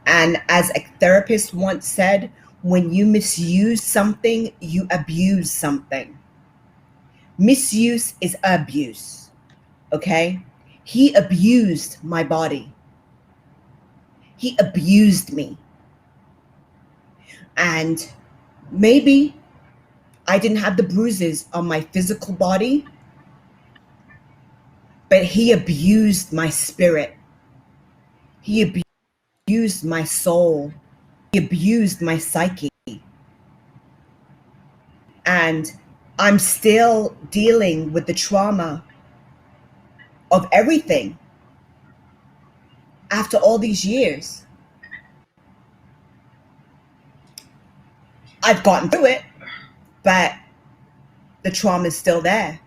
and as a therapist once said, when you misuse something, you abuse something. Misuse is abuse, okay? He abused my body. He abused me. And maybe I didn't have the bruises on my physical body, but he abused my spirit. He abused my soul. He abused my psyche. And I'm still dealing with the trauma of everything after all these years. I've gotten through it, but the trauma is still there.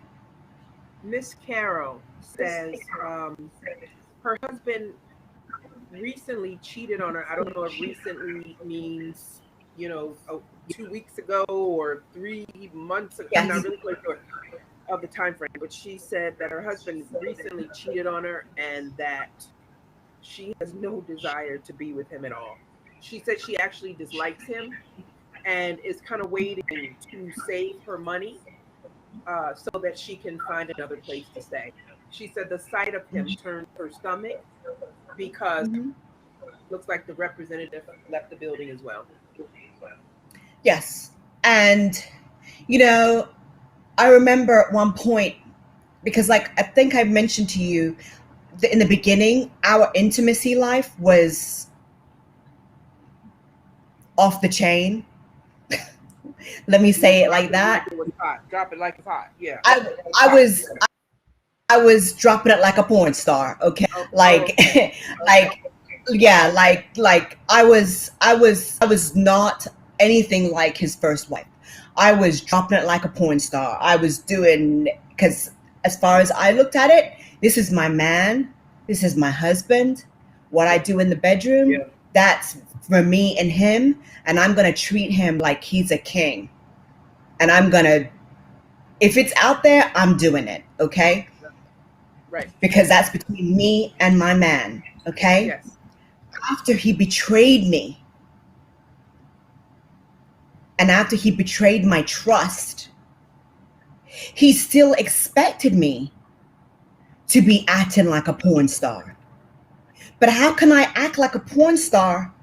Miss Carol says her husband recently cheated on her. I don't know if recently means 2 weeks ago or 3 months ago. Yes. I'm not really quite sure of the time frame, but she said that her husband recently cheated on her and that she has no desire to be with him at all. She said she actually dislikes him and is kind of waiting to save her money so that she can find another place to stay. She said the sight of him turned her stomach because looks like the representative left the building as well. Yes. And, I remember at one point, because I think I mentioned to you that in the beginning, our intimacy life was off the chain. Let me say it like that. Drop it like it's hot. Yeah. I was dropping it like a porn star. Okay. Yeah, I was not anything like his first wife. I was dropping it like a porn star. I was doing, because as far as I looked at it, this is my man. This is my husband. What I do in the bedroom, that's for me and him. And I'm going to treat him like he's a king. And if it's out there, I'm doing it. Okay. Right. Because that's between me and my man. Okay. Yes. After he betrayed me, and after he betrayed my trust, he still expected me to be acting like a porn star. But how can I act like a porn star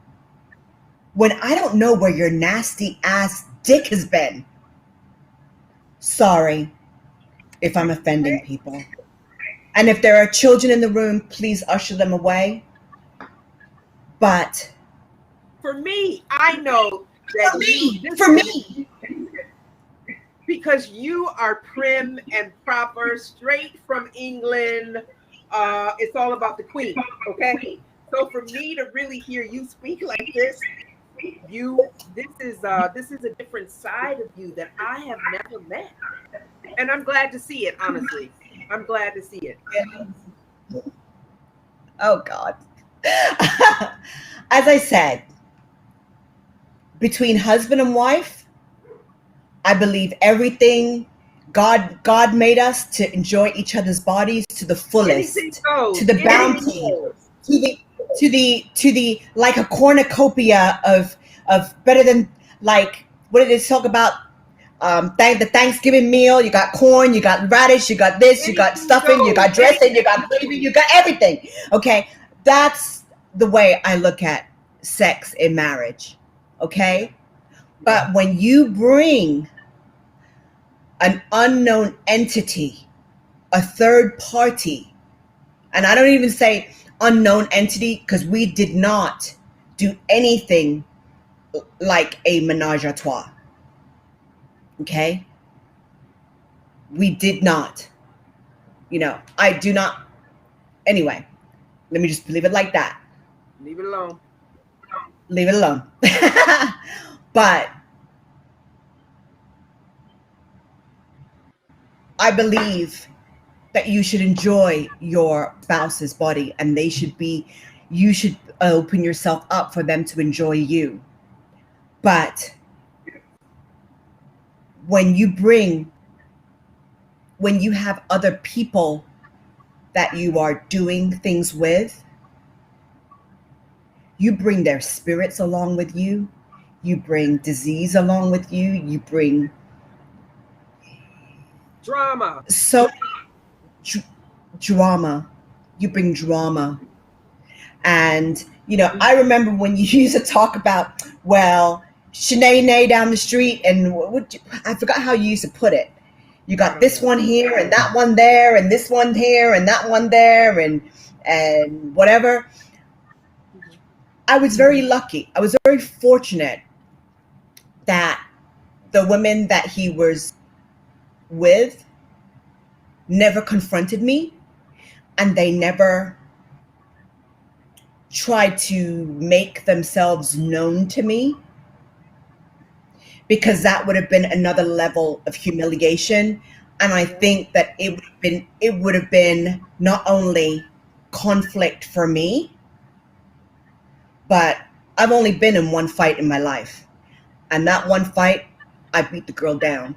when I don't know where your nasty ass dick has been? Sorry if I'm offending people. And if there are children in the room, please usher them away. But for me, I know that for me, because you are prim and proper, straight from England. It's all about the queen, okay? So for me to really hear you speak like this, this is a different side of you that I have never met, and I'm glad to see it. Honestly, I'm glad to see it. Oh God. As I said, between husband and wife, I believe everything God made us to enjoy each other's bodies to the fullest, to the bounty, to the like a cornucopia of better than, like, what did they talk about? The Thanksgiving meal. You got corn, you got radish, you got this, you got stuffing, you got dressing, you got gravy, you got everything. Okay, that's the way I look at sex in marriage. Okay, but when you bring an unknown entity, a third party, and I don't even say unknown entity because we did not do anything like a menage a trois. Okay, we did not. I do not. Anyway, let me just leave it like that. Leave it alone. Leave it alone. But I believe that you should enjoy your spouse's body, and you should open yourself up for them to enjoy you. But when you have other people that you are doing things with, you bring their spirits along with you. You bring disease along with you. You bring Drama. so drama. You bring drama. And, I remember when you used to talk about, well, Shanae down the street, and I forgot how you used to put it. You got this one here and that one there and this one here and that one there and whatever. I was very lucky. I was very fortunate that the women that he was with never confronted me, and they never tried to make themselves known to me, because that would have been another level of humiliation. And I think that it would have been not only conflict for me, but I've only been in one fight in my life. And that one fight, I beat the girl down.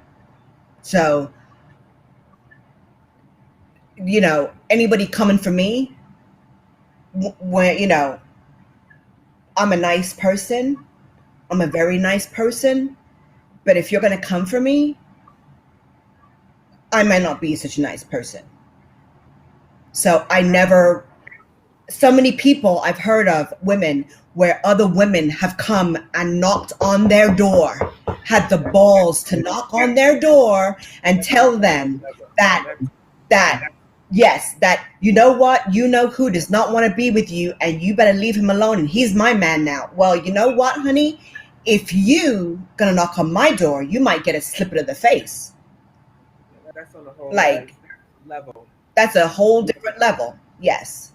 So, anybody coming for me, when, I'm a nice person. I'm a very nice person. But if you're going to come for me, I might not be such a nice person. So so many people I've heard of, women, where other women have come and knocked on their door, had the balls to knock on their door and tell them that yes, that you know what, who does not want to be with you, and you better leave him alone, and he's my man now. Well, you know what, honey? If you gonna knock on my door, you might get a slip to the face. That's on a whole level. That's a whole different level. Yes.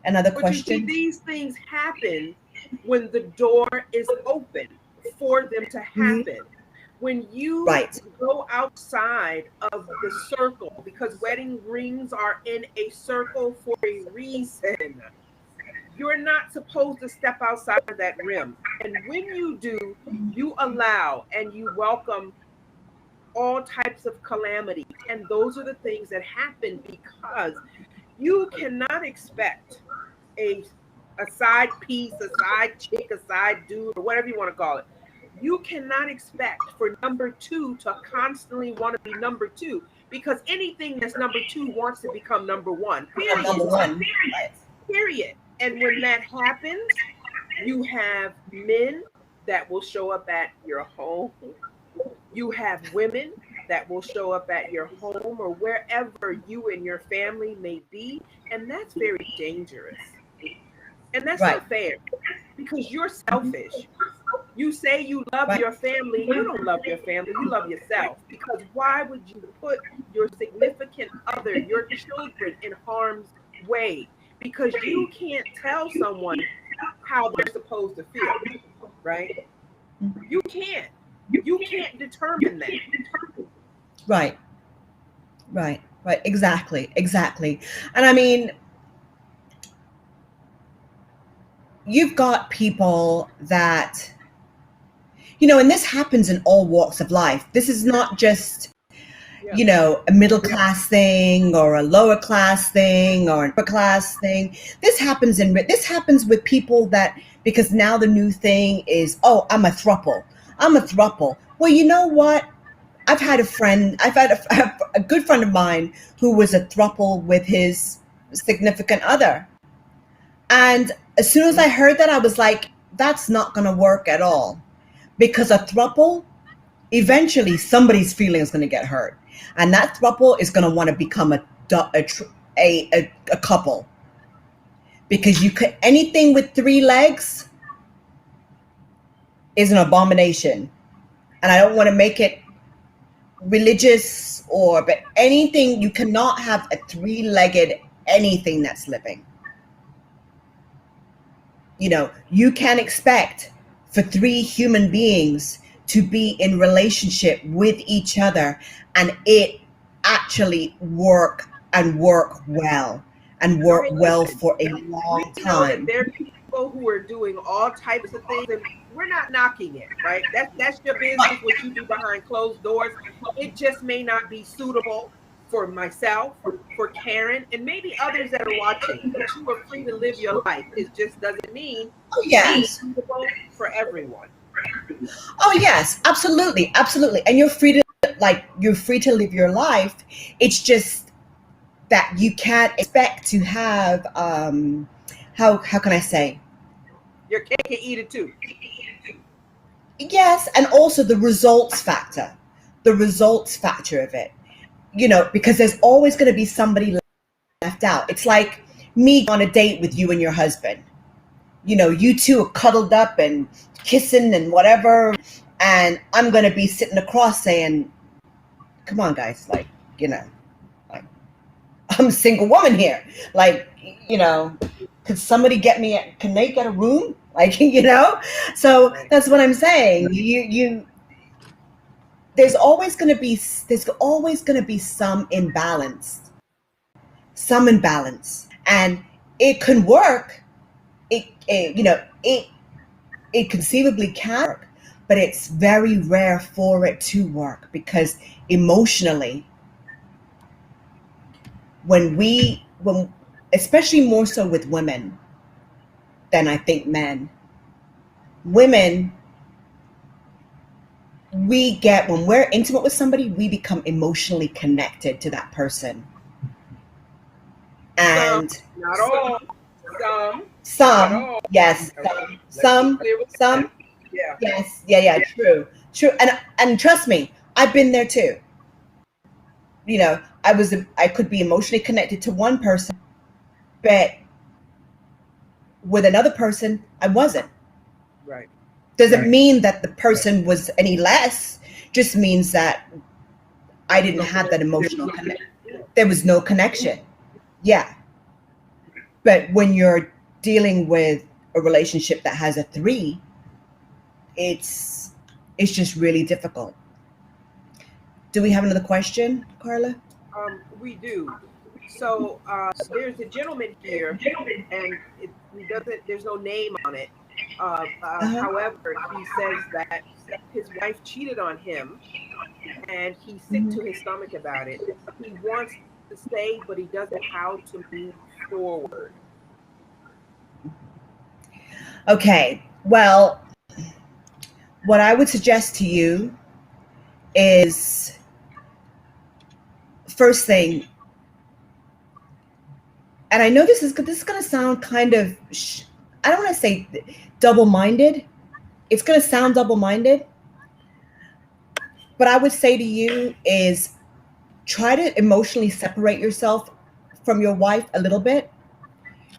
Another question. You see, these things happen when the door is open for them to happen. Mm-hmm. When you go outside of the circle, because wedding rings are in a circle for a reason. You're not supposed to step outside of that rim. And when you do, you allow and you welcome all types of calamity. And those are the things that happen, because you cannot expect a side piece, a side chick, a side dude, or whatever you want to call it. You cannot expect for number two to constantly want to be number two, because anything that's number two wants to become number one. Period. Number one. Period. And when that happens, you have men that will show up at your home. You have women that will show up at your home or wherever you and your family may be. And that's very dangerous. And that's not fair, because you're selfish. You say you love your family. You don't love your family. You love yourself. Because why would you put your significant other, your children, in harm's way? Because you can't tell someone how they're supposed to feel, right? You can't. You can't determine that. Right. Exactly. And I mean, you've got people that, and this happens in all walks of life. This is not just, Yeah. you know, a middle class thing or a lower class thing or an upper class thing. This happens with people that, because now the new thing is, oh, I'm a throuple. I'm a throuple. Well, you know what? I've had a good friend of mine who was a throuple with his significant other. And as soon as I heard that, I was like, that's not going to work at all. Because a throuple, eventually somebody's feeling is going to get hurt. And that throuple is going to want to become a couple. Because you could, anything with three legs is an abomination. And I don't want to make it religious but anything, you cannot have a three-legged anything that's living. You know, you can't expect for three human beings to be in relationship with each other and it actually work well and work well for a long We know that time. there are people who are doing all types of things, and we're not knocking it, right? That's your business, what you do behind closed doors. It just may not be suitable for myself, for Karen, and maybe others that are watching. But you are free to live your life. It just doesn't mean Oh it's yes. suitable for everyone. Oh yes, absolutely, absolutely. And you're free to live your life. It's just that you can't expect to have how can I say? Your cake can eat it too. Yes, and also the results factor. The results factor of it. You know, because there's always going to be somebody left out. It's like me on a date with you and your husband. You know, you two are cuddled up and kissing and whatever, and I'm going to be sitting across saying, "Come on, guys, like, you know, like I'm a single woman here. Like, you know, could somebody can they get a room? Like, you know?" So that's what I'm saying. There's always going to be some imbalance, and it can work. It you know it conceivably can work, but it's very rare for it to work because emotionally, when especially more so with women than I think men, women, when we're intimate with somebody, we become emotionally connected to that person. Some, And not all. Some, not some, all. yes, Okay, let's be some, clear with that. some, Yeah. yes, yeah, true. And trust me, I've been there too. You know, I could be emotionally connected to one person, but with another person, I wasn't. Right. Doesn't mean that the person was any less, just means that I There's didn't no have that connection. emotional connection. There was no connection. Yeah. But when you're dealing with a relationship that has a three, it's just really difficult. Do we have another question, Carla? We do. So there's a gentleman here, and he doesn't. There's no name on it. Uh-huh. However, he says that his wife cheated on him, and he's sick Mhm. to his stomach about it. He wants to stay, but he doesn't know how to move forward. Okay. Well, what I would suggest to you is, first thing, and I know this is going to sound kind of I don't want to say double-minded. It's going to sound double-minded, but I would say to you is try to emotionally separate yourself from your wife a little bit,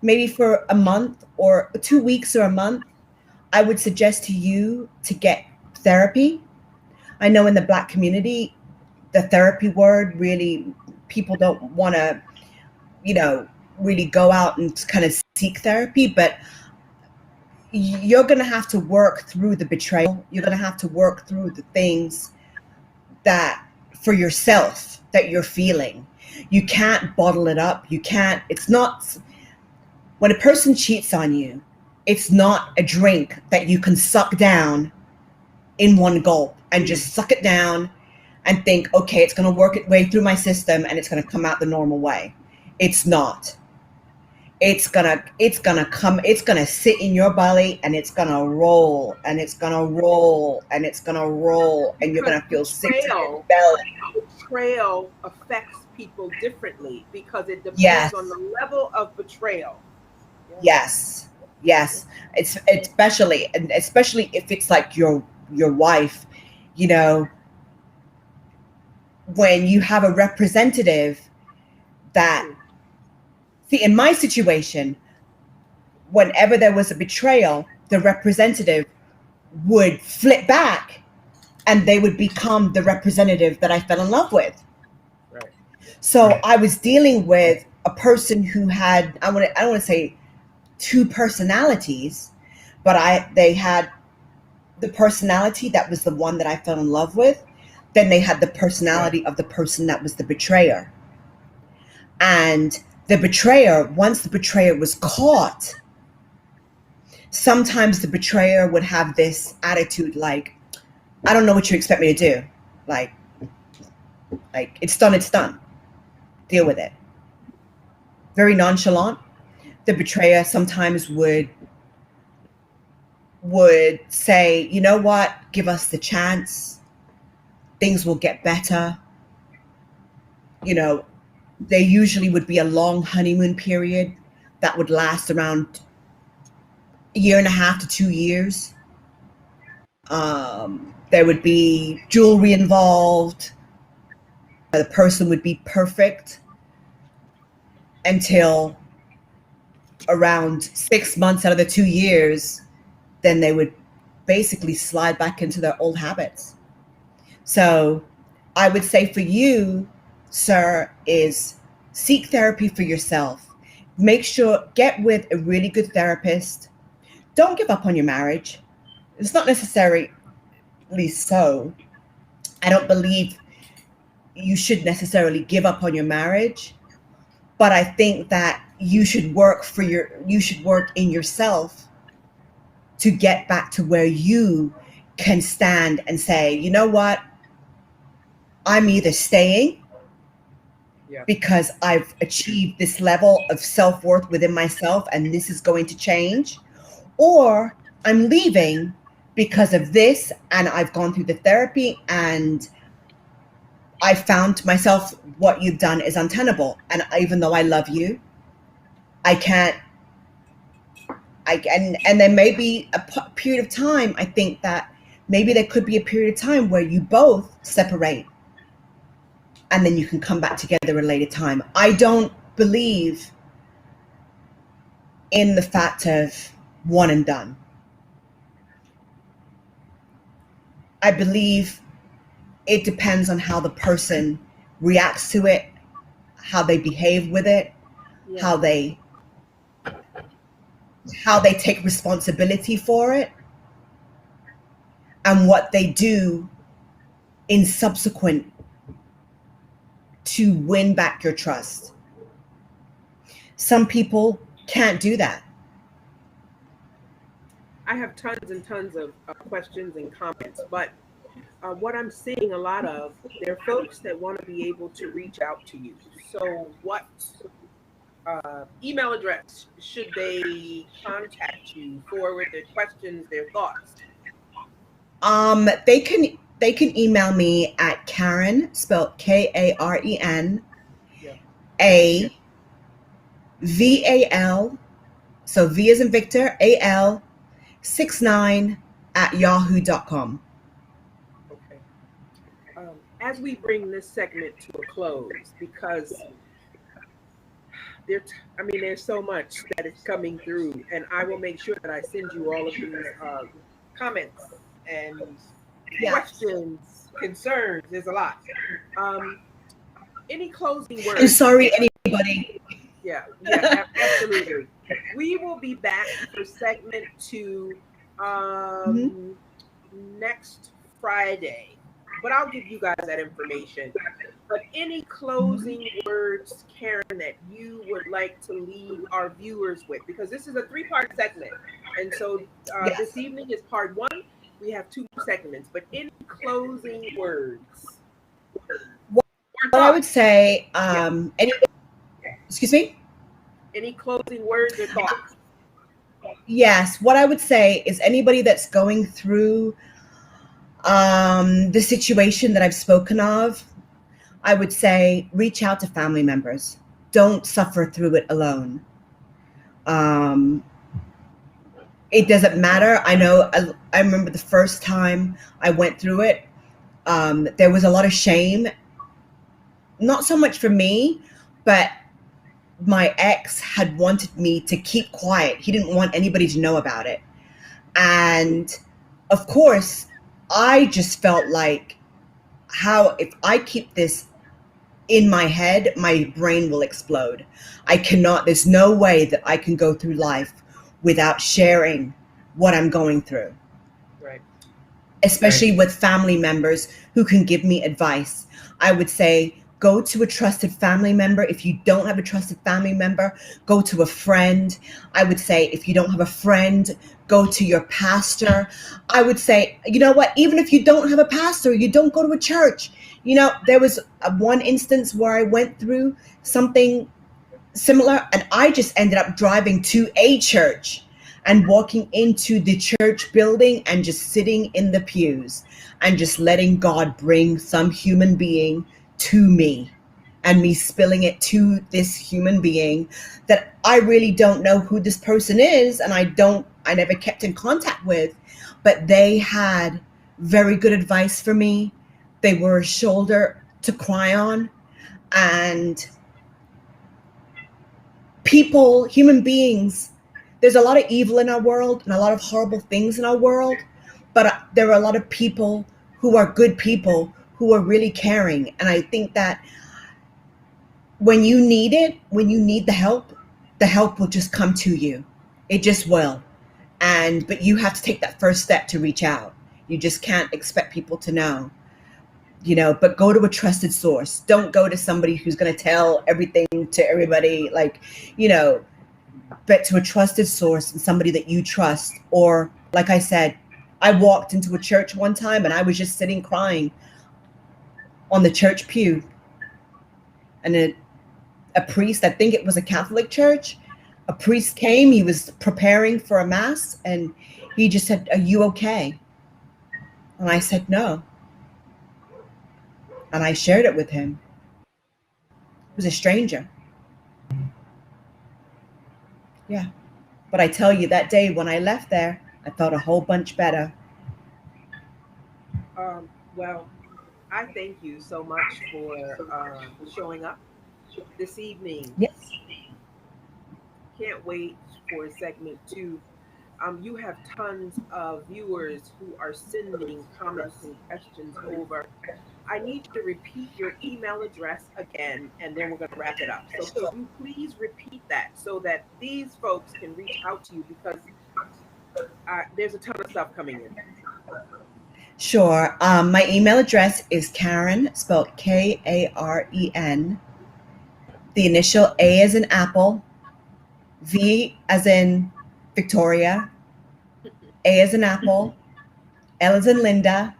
maybe for a month or 2 weeks or a month. I would suggest to you to get therapy. I know in the Black community, the therapy word really, people don't want to, you know, really go out and kind of seek therapy, but you're going to have to work through the betrayal. You're going to have to work through the things that for yourself that you're feeling. You can't bottle it up. You can't, it's not, when a person cheats on you, it's not a drink that you can suck down in one gulp and just suck it down and think, okay, it's going to work its way through my system and it's going to come out the normal way. It's not. It's gonna sit in your belly, and it's gonna roll, and it's gonna roll, and it's gonna roll, and you're Because gonna feel sick to your belly. betrayal affects people differently because it depends on Yes, the level of betrayal. Yeah. yes, yes. It's especially if it's like your wife, you know, when you have a representative that, see, in my situation, whenever there was a betrayal, the representative would flip back and they would become the representative that I fell in love with. Right. So I was dealing with a person who had, I don't want to say two personalities, but they had the personality that was the one that I fell in love with. Then they had the personality of the person that was the betrayer. And the betrayer, once the betrayer was caught, sometimes the betrayer would have this attitude like, I don't know what you expect me to do. Like it's done. Deal with it. Very nonchalant. The betrayer sometimes would say, you know what, give us the chance. Things will get better. You know, there usually would be a long honeymoon period that would last around a year and a half to 2 years. There would be jewelry involved. The person would be perfect until around 6 months out of the 2 years. Then they would basically slide back into their old habits. So I would say for you, sir, is seek therapy for yourself. Make sure, get with a really good therapist. Don't give up on your marriage. It's not necessarily so. I don't believe you should necessarily give up on your marriage, but I think that you should work in yourself to get back to where you can stand and say, you know what? I'm either staying because I've achieved this level of self-worth within myself and this is going to change, or I'm leaving because of this and I've gone through the therapy and I found to myself what you've done is untenable. And even though I love you, I can't, and there may be a period of time, I think that maybe there could be a period of time where you both separate and then you can come back together at a later time. I don't believe in the fact of one and done. I believe it depends on how the person reacts to it, how they behave with it, how they take responsibility for it, and what they do in subsequent to win back your trust. Some people can't do that. I have tons and tons of questions and comments, but what I'm seeing a lot of, there are folks that want to be able to reach out to you. So, what email address should they contact you, forward their questions, their thoughts? They can email me at Karen, spelled Karen, A VAL, so V as in Victor, AL 69 at yahoo.com. Okay. As we bring this segment to a close, because there's so much that is coming through, and I will make sure that I send you all of these comments and questions, concerns. There's a lot. Any closing words? I'm sorry, anybody. Yeah, absolutely. We will be back for segment 2 next Friday, but I'll give you guys that information. But any closing words, Karen, that you would like to leave our viewers with? Because this is a 3-part segment. And so this evening is part 1. We have 2 segments. But any closing words? what I would say, Yeah. excuse me? Any closing words or thoughts? Yes, what I would say is anybody that's going through the situation that I've spoken of, I would say reach out to family members. Don't suffer through it alone. Um, it doesn't matter. I know, I remember the first time I went through it, there was a lot of shame, not so much for me, but my ex had wanted me to keep quiet. He didn't want anybody to know about it. And of course, I just felt like, how, if I keep this in my head, my brain will explode. I cannot, there's no way that I can go through life without sharing what I'm going through. Right. Especially with family members who can give me advice. I would say go to a trusted family member. If you don't have a trusted family member, go to a friend. I would say if you don't have a friend, go to your pastor. I would say, you know what, even if you don't have a pastor, you don't go to a church. You know, there was one instance where I went through something similar, and I just ended up driving to a church and walking into the church building and just sitting in the pews and just letting God bring some human being to me, and me spilling it to this human being that I really don't know who this person is, and I never kept in contact with, but they had very good advice for me. They were a shoulder to cry on. And people, human beings, there's a lot of evil in our world and a lot of horrible things in our world, but there are a lot of people who are good people who are really caring. And I think that when you need it, when you need the help will just come to you. It just will. And but you have to take that first step to reach out. You just can't expect people to know. You know, but go to a trusted source. Don't go to somebody who's going to tell everything to everybody, like, you know, but to a trusted source and somebody that you trust. Or like I said, I walked into a church one time and I was just sitting crying on the church pew, and a priest, I think it was a Catholic church, a priest came, he was preparing for a mass, and he just said, "Are you okay?" And I said, "No." And I shared it with him. It was a stranger. Yeah. But I tell you, that day when I left there, I felt a whole bunch better. Well, I thank you so much for showing up this evening. Yes. Can't wait for segment two. You have tons of viewers who are sending comments and questions over. I need you to repeat your email address again, and then we're going to wrap it up. So could you please repeat that so that these folks can reach out to you, because there's a ton of stuff coming in. Sure. My email address is Karen, spelled Karen. The initial A as in Apple, V as in Victoria, A as in Apple, L as in Linda,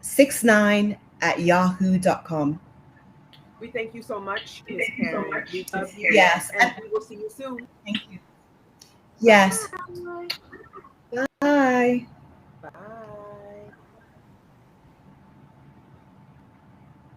69 at yahoo.com. We thank you so much, Miss Karen. We love you. Yes. And we will see you soon. Thank you. Yes. Bye. Bye. Bye.